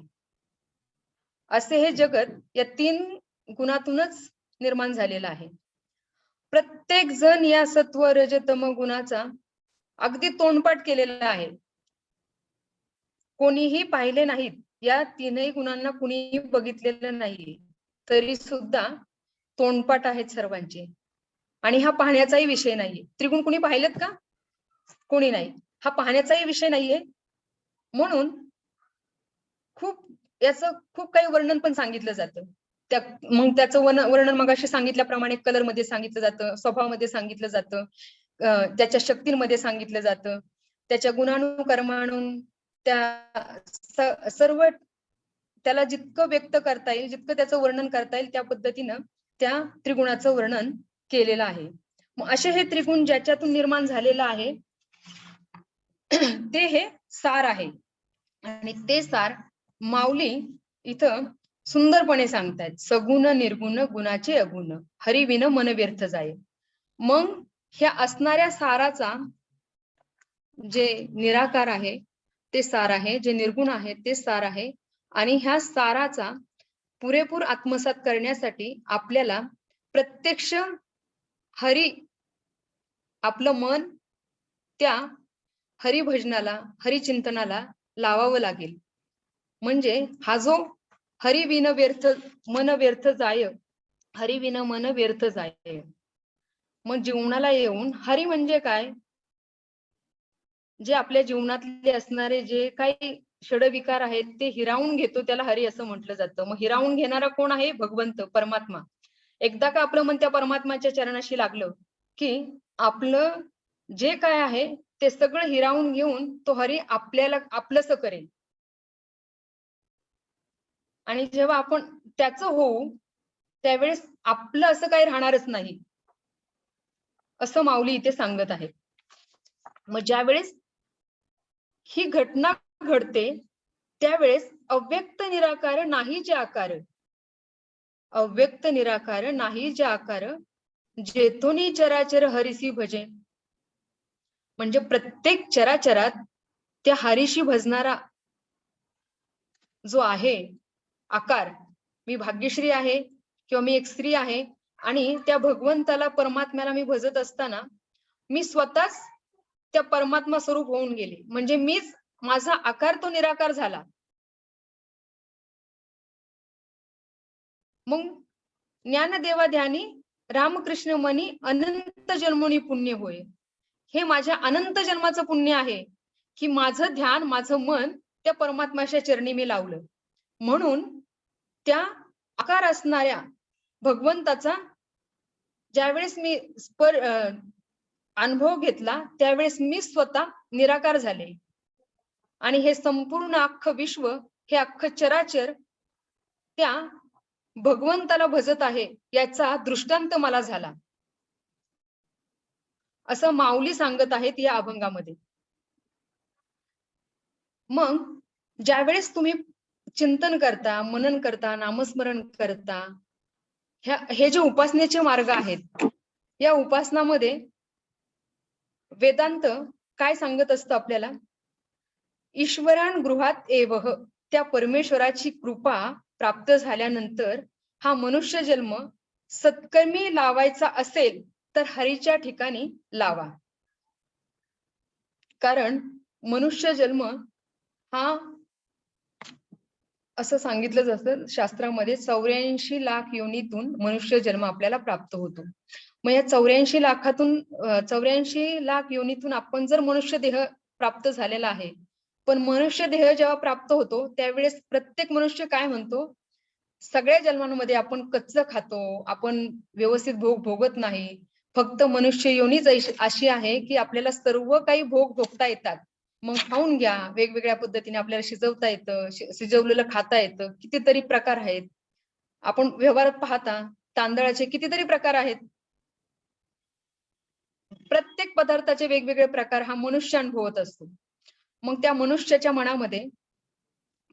असे हे जगत या 3 गुणातूनच निर्माण झालेलं आहे. प्रत्येक जण या सत्व रज तम गुणाचा अगदी तोंडपाठ केलेला आहे. कोणीही पाहिले नाहीत, या 3ही गुणांना कुणीही बघितलेलं नाहीये, तरी सुद्धा तोंडपाठ आहेत सर्वांचे. आणि हा पाहण्याचाही विषय नाहीये. त्रिगुण कुणी पाहिलेत का? कोणी नाही. हा पाहण्याचाही विषय नाहीये. म्हणून याचं खूप काही वर्णन पण सांगितलं जातं. मग त्याचं वर्णन मगाशी सांगितल्याप्रमाणे कलर मध्ये सांगितलं जातं, स्वभावामध्ये सांगितलं जातं, त्याच्या शक्तींमध्ये सांगितलं जातं, त्याच्या गुणानुकर्माणून त्या सर्व त्याला जितकं व्यक्त करता येईल, जितकं त्याचं वर्णन करता येईल त्या पद्धतीनं त्या त्रिगुणाचं वर्णन केलेलं आहे. मग असे हे त्रिगुण ज्याच्यातून निर्माण झालेलं आहे ते हे सार आहे. आणि ते सार माऊली इथं सुंदरपणे सांगतायत. सगुण निर्गुण गुणाचे अगुण, हरिविन मन व्यर्थ जाय. मग ह्या असणाऱ्या साराचा जे निराकार आहे ते सार आहे, जे निर्गुण आहे ते सार आहे, आणि ह्या साराचा पुरेपूर आत्मसात करण्यासाठी आपल्याला प्रत्यक्ष हरी आपलं मन त्या हरिभजनाला, हरिचिंतनाला लावावं लागेल. म्हणजे हा जो हरिविन व्यर्थ मन व्यर्थ जाय, हरिविन मन व्यर्थ जाय, मग जीवनाला येऊन हरी म्हणजे काय, जे आपल्या जीवनातले असणारे जे काही षडविकार आहेत ते हिरावून घेतो त्याला हरी असं म्हटलं जातं. मग हिरावून घेणारा कोण आहे? भगवंत, परमात्मा. एकदा का आपलं मन त्या परमात्माच्या चरणाशी लागलं की आपलं जे काय आहे ते सगळं हिरावून घेऊन तो हरी आपल्याला आपलंसं करेल. आणि जेव्हा आपण त्याचं होऊ त्यावेळेस आपलं असं काही राहणारच नाही, असं माऊली इथे सांगत आहे. मग ज्यावेळेस ही घटना घडते त्यावेळेस अव्यक्त निराकार नाही जे आकार, अव्यक्त निराकार नाही जे आकार, जेथोनी चराचर हरिसी भजे. म्हणजे प्रत्येक चराचरात त्या हरीशी भजणारा जो आहे आकार, मी भाग्यश्री आहे किंवा मी एक स्त्री आहे, आणि त्या भगवंताला, परमात्म्याला मी भजत असताना मी स्वतःच त्या परमात्मा स्वरूप होऊन गेले. म्हणजे मीच, माझा आकार तो निराकार झाला. मग ज्ञानदेवा ध्यानी रामकृष्ण मनी अनंत जन्मोनी पुण्य होय. हे माझ्या अनंत जन्माचं पुण्य आहे की माझं ध्यान, माझं मन त्या परमात्म्याच्या चरणी मी लावलं. म्हणून त्या आकार असणाऱ्या भगवंताचा ज्यावेळेस मी अनुभव घेतला त्यावेळेस मी स्वतः निराकार झाले, आणि हे संपूर्ण अख्खं विश्व, हे अख्खं चराचर त्या भगवंताला भजत आहे याचा दृष्टांत मला झाला, असं माऊली सांगत आहेत या अभंगामध्ये. मग ज्यावेळेस तुम्ही चिंतन करता, मनन करता, नामस्मरण करता, हे जे उपासनेचे मार्ग आहेत, या उपासनामध्ये वेदांत काय सांगत असतं आपल्याला? ईश्वरान गृहात एवह, त्या परमेश्वराची कृपा प्राप्त झाल्यानंतर हा मनुष्य जन्म सत्कर्मी लावायचा असेल तर हरीच्या ठिकाणी लावा. कारण मनुष्य जन्म हा असं सांगितलं जातं शास्त्रामध्ये 84 लाख योनीतून मनुष्य जन्म आपल्याला प्राप्त होतो. मग या 84 लाखातून 84 लाख योनीतून आपण जर मनुष्य देह प्राप्त झालेला आहे, पण मनुष्य देह जेव्हा प्राप्त होतो त्यावेळेस प्रत्येक मनुष्य काय म्हणतो, सगळ्या जन्मांमध्ये आपण कच्चं खातो, आपण व्यवस्थित भोग भोगत नाही. फक्त मनुष्य योनीच अशी आहे की आपल्याला सर्व काही भोग भोगता येतात. मग खाऊन घ्या, वेगवेगळ्या पद्धतीने आपल्याला शिजवता येतं, शिजवलेलं खाता येतं, कितीतरी प्रकार आहेत. आपण व्यवहारात पाहता तांदळाचे कितीतरी प्रकार आहेत. प्रत्येक पदार्थाचे वेगवेगळे प्रकार हा मनुष्य अनुभवत असतो. मग त्या मनुष्याच्या मनामध्ये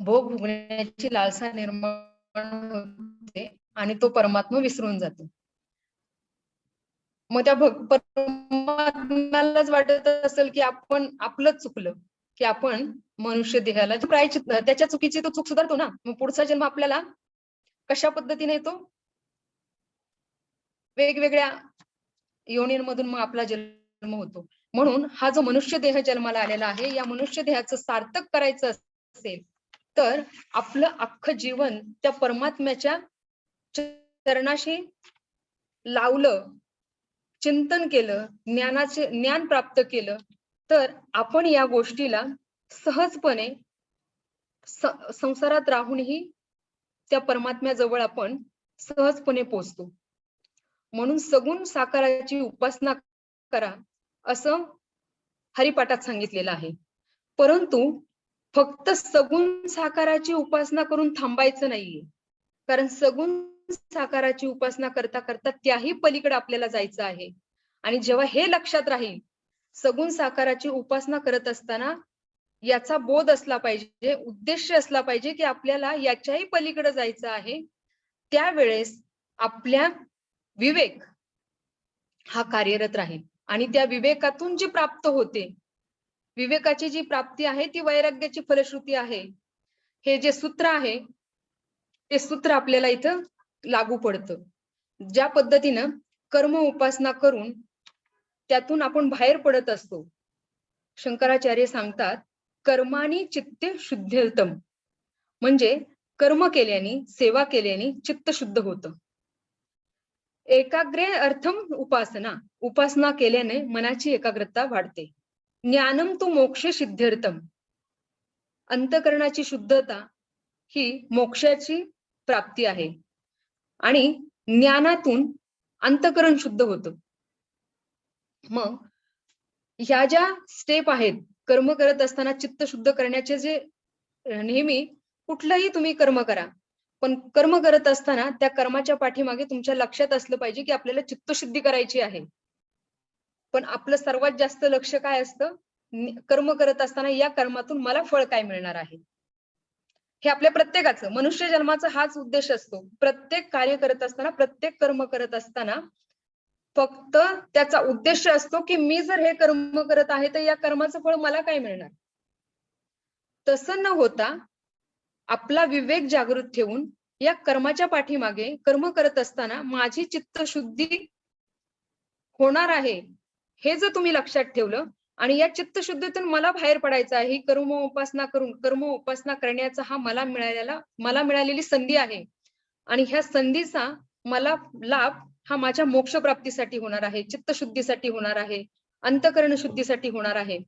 भोग भोगण्याची लालसा निर्माण होते आणि तो परमात्मा विसरून जातो. मग त्या परमात्म्यालाच वाटत असेल की आपण आपलंच चुकलं, की आपण मनुष्य देहाला प्रायश्चित्त, त्याच्या चुकीची तो चूक सुधारतो ना. मग पुढचा जन्म आपल्याला कशा पद्धतीने येतो, वेगवेगळ्या योनींमधून मग आपला जन्म होतो. म्हणून हा जो मनुष्य देह जन्माला आलेला आहे, या मनुष्य देहाचं सार्थक करायचं असेल तर आपलं अख्खं जीवन त्या परमात्म्याच्या चरणाशी लावलं, चिंतन केलं, ज्ञान प्राप्त केलं तर आपण या गोष्टीला सहजपणे संसारात राहूनही त्या परमात्म्याजवळ आपण सहजपणे पोहोचतो. म्हणून सगुण साकाराची उपासना करा असं हरिपाठात सांगितलेलं आहे. परंतु फक्त सगुण साकाराची उपासना करून थांबायचं नाहीये, कारण सगुण साकाराची उपासना करता करता त्याही पलीकडे आपल्याला जायचं आहे. आणि जेव्हा हे लक्षात राहील, सगुण साकाराची उपासना करत असताना याचा बोध असला पाहिजे, उद्देश असला पाहिजे की आपल्याला याच्याही पलीकडे जायचं आहे, त्यावेळेस आपल्या विवेक हा कार्यरत राहील. आणि त्या विवेकातून जी प्राप्त होते, विवेकाची जी प्राप्ती आहे ती वैराग्याची फलश्रुती आहे. हे जे सूत्र आहे ते सूत्र आपल्याला इथं लागू पडतं. ज्या पद्धतीनं कर्म उपासना करून त्यातून आपण बाहेर पडत असतो. शंकराचार्य सांगतात, कर्मानी चित्ते शुद्धेतम, म्हणजे कर्म केल्याने, सेवा केल्याने चित्त शुद्ध होतं. एकाग्रे अर्थम उपासना, उपासना केल्याने मनाची एकाग्रता वाढते. ज्ञानम तो मोक्ष सिद्ध्यर्थम, अंतकरणाची शुद्धता ही मोक्षाची प्राप्ती आहे. आणि ज्ञानातून अंतकरण शुद्ध होतं. मग ह्या ज्या स्टेप आहेत कर्म करत असताना चित्त शुद्ध करण्याचे, जे नेहमी कुठलंही तुम्ही कर्म करा, पण कर्म करत असताना त्या कर्माच्या पाठीमागे तुमच्या लक्षात असलं पाहिजे की आपल्याला चित्तशुद्धी करायची आहे. पण आपलं सर्वात जास्त लक्ष काय असतं, कर्म करत असताना या कर्मातून मला फळ काय मिळणार आहे. हे आपल्या प्रत्येकाचं मनुष्य जन्माचा हाच उद्देश असतो. प्रत्येक कार्य करत असताना, प्रत्येक कर्म करत असताना फक्त त्याचा उद्देश असतो की मी जर हे कर्म करत आहे तर या कर्माचं फळ मला काय मिळणार. तसं न होता आपला विवेक जागृत ठेवून या कर्माच्या पाठीमागे कर्म करत असताना माझी चित्तशुद्धी होणार आहे हे जर तुम्ही लक्षात ठेवलं आणि या चित्तशुद्धीतून मला बाहेर पडायचं आहे, ही कर्म उपासना करून कर्म उपासना करण्याचा हा मला मिळालेली संधी आहे. आणि ह्या संधीचा मला लाभ हा माझ्या मोक्ष प्राप्तीसाठी होणार आहे, चित्तशुद्धीसाठी होणार आहे, अंतकरण शुद्धीसाठी होणार आहे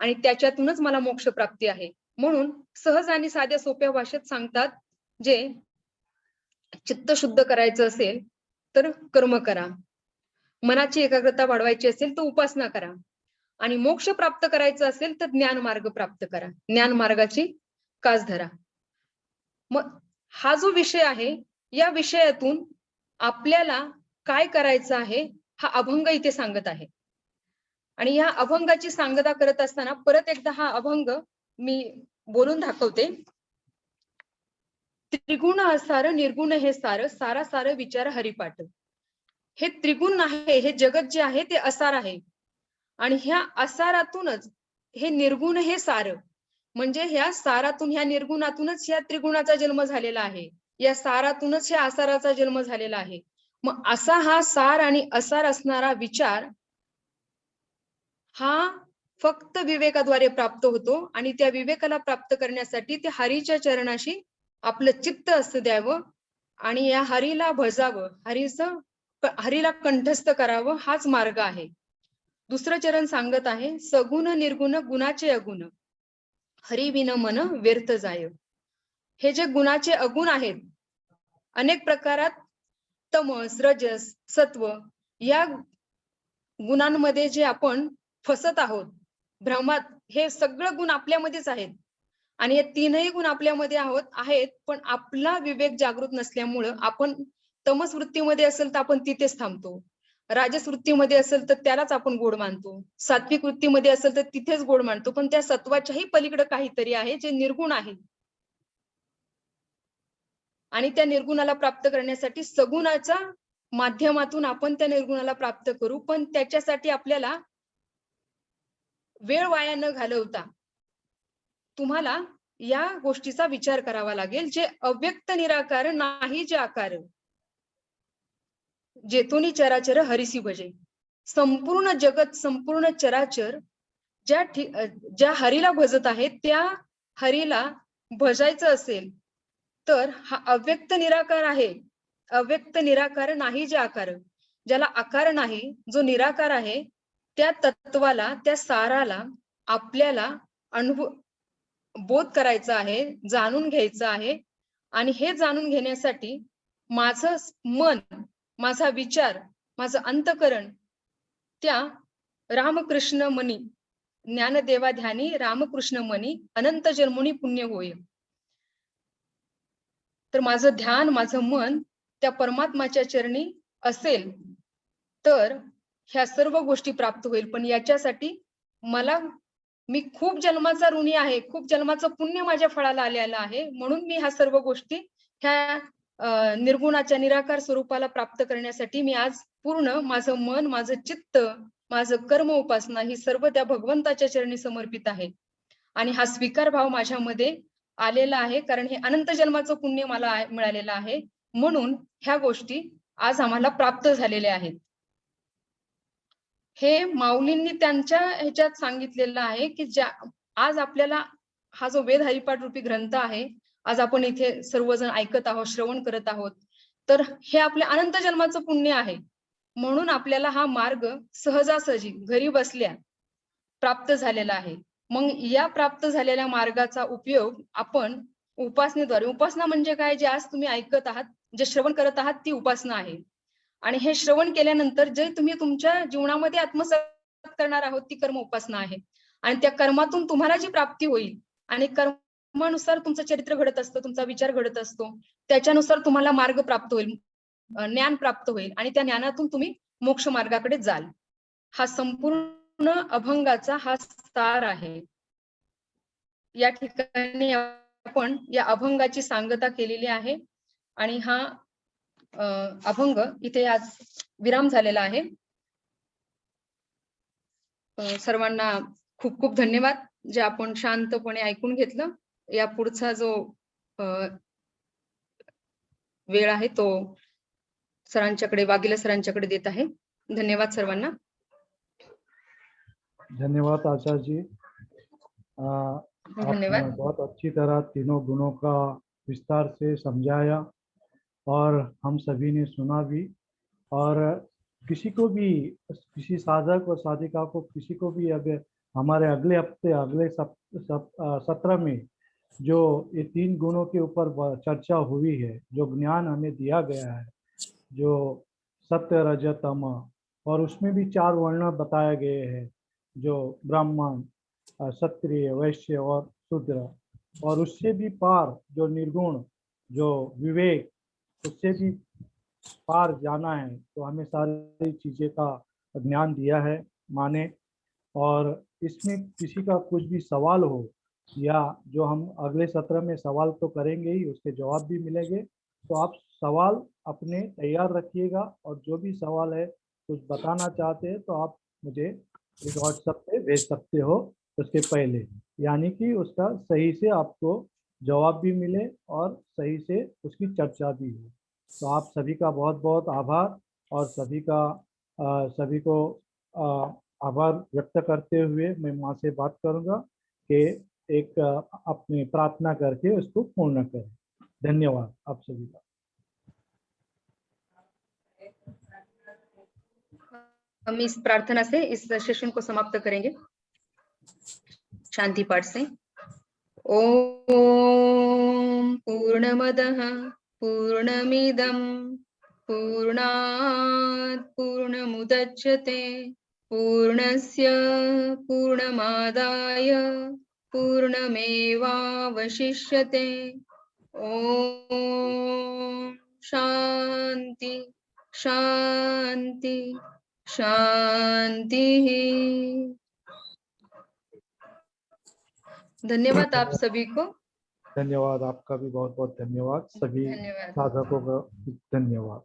आणि त्याच्यातूनच मला मोक्ष प्राप्ती आहे. म्हणून सहज आणि साध्या सोप्या भाषेत सांगतात, जे चित्त शुद्ध करायचं असेल तर कर्म करा, मनाची एकाग्रता वाढवायची असेल तर उपासना करा, आणि मोक्ष प्राप्त करायचं असेल तर ज्ञान मार्ग प्राप्त करा, ज्ञान मार्गाची कास धरा. मग हा जो विषय आहे, या विषयातून आपल्याला काय करायचं आहे हा अभंग इथे सांगत आहे. आणि या अभंगाची सांगता करत असताना परत एकदा हा अभंग मी बोलून दाखवते. त्रिगुण असार निर्गुण हे सार, सारा सार विचार हरिपाठ. हे त्रिगुण आहे, हे जगत जे आहे ते असार आहे, आणि ह्या असारातूनच हे निर्गुण हे सार, म्हणजे ह्या सारातून, ह्या निर्गुणातूनच ह्या त्रिगुणाचा जन्म झालेला आहे, या सारातूनच ह्या असाराचा जन्म झालेला आहे. मग असा हा सार आणि असार असणारा विचार हा फक्त विवेकाद्वारे प्राप्त होतो आणि त्या विवेकाला प्राप्त करण्यासाठी ते हरीच्या चरणाशी आपलं चित्त असं द्यावं आणि या हरीला भजावं, हरीला कंठस्थ करावं, हाच मार्ग आहे. दुसरं चरण सांगत आहे, सगुण निर्गुण गुणाचे अगुण, हरी विन मन व्यर्थ जाय. हे जे गुणाचे अगुण आहेत, अनेक प्रकारात तमस, रजस, सत्व या गुणांमध्ये जे आपण फसत आहोत, भ्रमात, हे सगळं गुण आपल्यामध्येच आहेत आणि हे तीनही गुण आपल्यामध्ये आहेत, पण आपला विवेक जागृत नसल्यामुळं आपण तमस वृत्तीमध्ये असेल तर आपण तिथेच थांबतो, राजस वृत्तीमध्ये असेल तर त्यालाच आपण गोड मानतो, सात्विक वृत्तीमध्ये असेल तर तिथेच गोड मानतो, पण त्या सत्वाच्याही पलीकडे काहीतरी आहे जे निर्गुण आहे. आणि त्या निर्गुणाला प्राप्त करण्यासाठी सगुणाच्या माध्यमातून आपण त्या निर्गुणाला प्राप्त करू, पण त्याच्यासाठी आपल्याला वेळ वाया न घालवता तुम्हाला या गोष्टीचा विचार करावा लागेल, जे अव्यक्त निराकार नाही जे आकार, जेतुनी चराचर हरिसी भजे. संपूर्ण जगत, संपूर्ण चराचर ज्या हरीला भजत आहे, त्या हरीला भजायचं असेल तर हा अव्यक्त निराकार आहे, अव्यक्त निराकार नाही जे आकार, ज्याला आकार नाही, जो निराकार आहे, त्या तत्वाला, त्या साराला आपल्याला बोध करायचा आहे, जाणून घ्यायचं आहे. आणि हे जाणून घेण्यासाठी माझं मन, माझा विचार, माझं अंतकरण त्या रामकृष्ण मनी, ज्ञानदेवा ध्यानी रामकृष्ण मनी अनंत जन्मोनी पुण्य होय. तर माझं ध्यान, माझं मन त्या परमात्माच्या चरणी असेल तर ह्या सर्व गोष्टी प्राप्त होईल. पण याच्यासाठी मी खूप जन्माचा ऋणी आहे, खूप जन्माचं पुण्य माझ्या फळाला आलेलं आहे, म्हणून मी ह्या सर्व गोष्टी ह्या निर्गुणाच्या निराकार स्वरूपाला प्राप्त करण्यासाठी मी आज पूर्ण माझं मन, माझं चित्त, माझं कर्म, उपासना ही सर्व त्या भगवंताच्या चरणी समर्पित आहे. आणि हा स्वीकार भाव माझ्यामध्ये आलेला आहे, कारण हे अनंत जन्माचं पुण्य मला मिळालेलं आहे, म्हणून ह्या गोष्टी आज आम्हाला प्राप्त झालेल्या आहेत. हे माऊलींनी त्यांच्या ह्याच्यात सांगितलेलं आहे की आज आपल्याला हा जो वेद हरिपाठ रूपी ग्रंथ आहे, आज आपण इथे सर्वजण ऐकत आहोत, श्रवण करत आहोत, तर हे आपल्या अनंत जन्माचं पुण्य आहे, म्हणून आपल्याला हा मार्ग सहजासहजी घरी बसल्या प्राप्त झालेला आहे. मग या प्राप्त झालेल्या मार्गाचा उपयोग आपण उपासनेद्वारे, उपासना म्हणजे काय, जे आज तुम्ही ऐकत आहात, जे श्रवण करत आहात, ती उपासना आहे. आणि हे श्रवण केल्यानंतर जे तुम्ही तुमच्या जीवनामध्ये आत्मसात करणार आहोत, ती कर्म उपासना आहे. आणि त्या कर्मातून तुम्हाला जी प्राप्ती होईल, आणि कर्मानुसार तुमचं चरित्र घडत असतं, तुमचा विचार घडत असतो, त्याच्यानुसार तुम्हाला मार्ग प्राप्त होईल, ज्ञान प्राप्त होईल, आणि त्या ज्ञानातून तुम्ही मोक्ष मार्गाकडे जाल. हा संपूर्ण अभंगाचा हा सार आहे. या ठिकाणी आपण या अभंगाची सांगता केलेली आहे आणि हा अभंग इथे आज विराम झालेला आहे. सर्वांना खूप खूप धन्यवाद, जे आपण शांतपणे ऐकून घेतलं. या पुढचा जो वेळ आहे तो सरांच्याकडे, वाघेला सरांच्याकडे देत आहे. धन्यवाद सर्वांना. धन्यवाद आचार्य जी, धन्यवाद. आपने बहुत अच्छी तरह तीनों गुणों का विस्तार से समझाया और हम सभी ने सुना भी। और किसी को भी, किसी साधक और साधिका को, किसी को भी अगर हमारे अगले हफ्ते, अगले सत्र में जो ये तीन गुणों के ऊपर चर्चा हुई है, जो ज्ञान हमें दिया गया है, जो सत्य रज तम, और उसमें भी 4 वर्ण बताए गए हैं, जो ब्राह्मण, क्षत्रिय, वैश्य और शूद्र, और उससे भी पार जो निर्गुण, जो विवेक, उससे भी पार जाना है, तो हमें सारी चीज़ें का ज्ञान दिया है, माने। और इसमें किसी का कुछ भी सवाल हो, या जो हम अगले सत्र में सवाल तो करेंगे ही, उसके जवाब भी मिलेंगे, तो आप सवाल अपने तैयार रखिएगा, और जो भी सवाल है, कुछ बताना चाहते हैं तो आप मुझे इस व्हाट्सएप पे भेज सकते हो उसके पहले, यानी कि उसका सही से आपको जवाब भी मिले और सही से उसकी चर्चा भी हो। तो आप सभी का बहुत बहुत आभार, और सभी को आभार व्यक्त करते हुए मैं माँ से बात करूंगा कि एक अपनी प्रार्थना करके उसको पूर्ण करें। धन्यवाद आप सभी का। हम इस प्रार्थना से इस सेशन को समाप्त करेंगे शांति पाठ से। ओम पूर्णमदः पूर्णमिदं पूर्णात् पूर्णमुदच्यते पूर्णस्य पूर्णमादाय पूर्णमेवावशिष्यते। ओम शांति शांति शांति। धन्यवाद आप सभी को। धन्यवाद आपका भी बहुत बहुत धन्यवाद। सभी धन्यवाद। साधकों का धन्यवाद।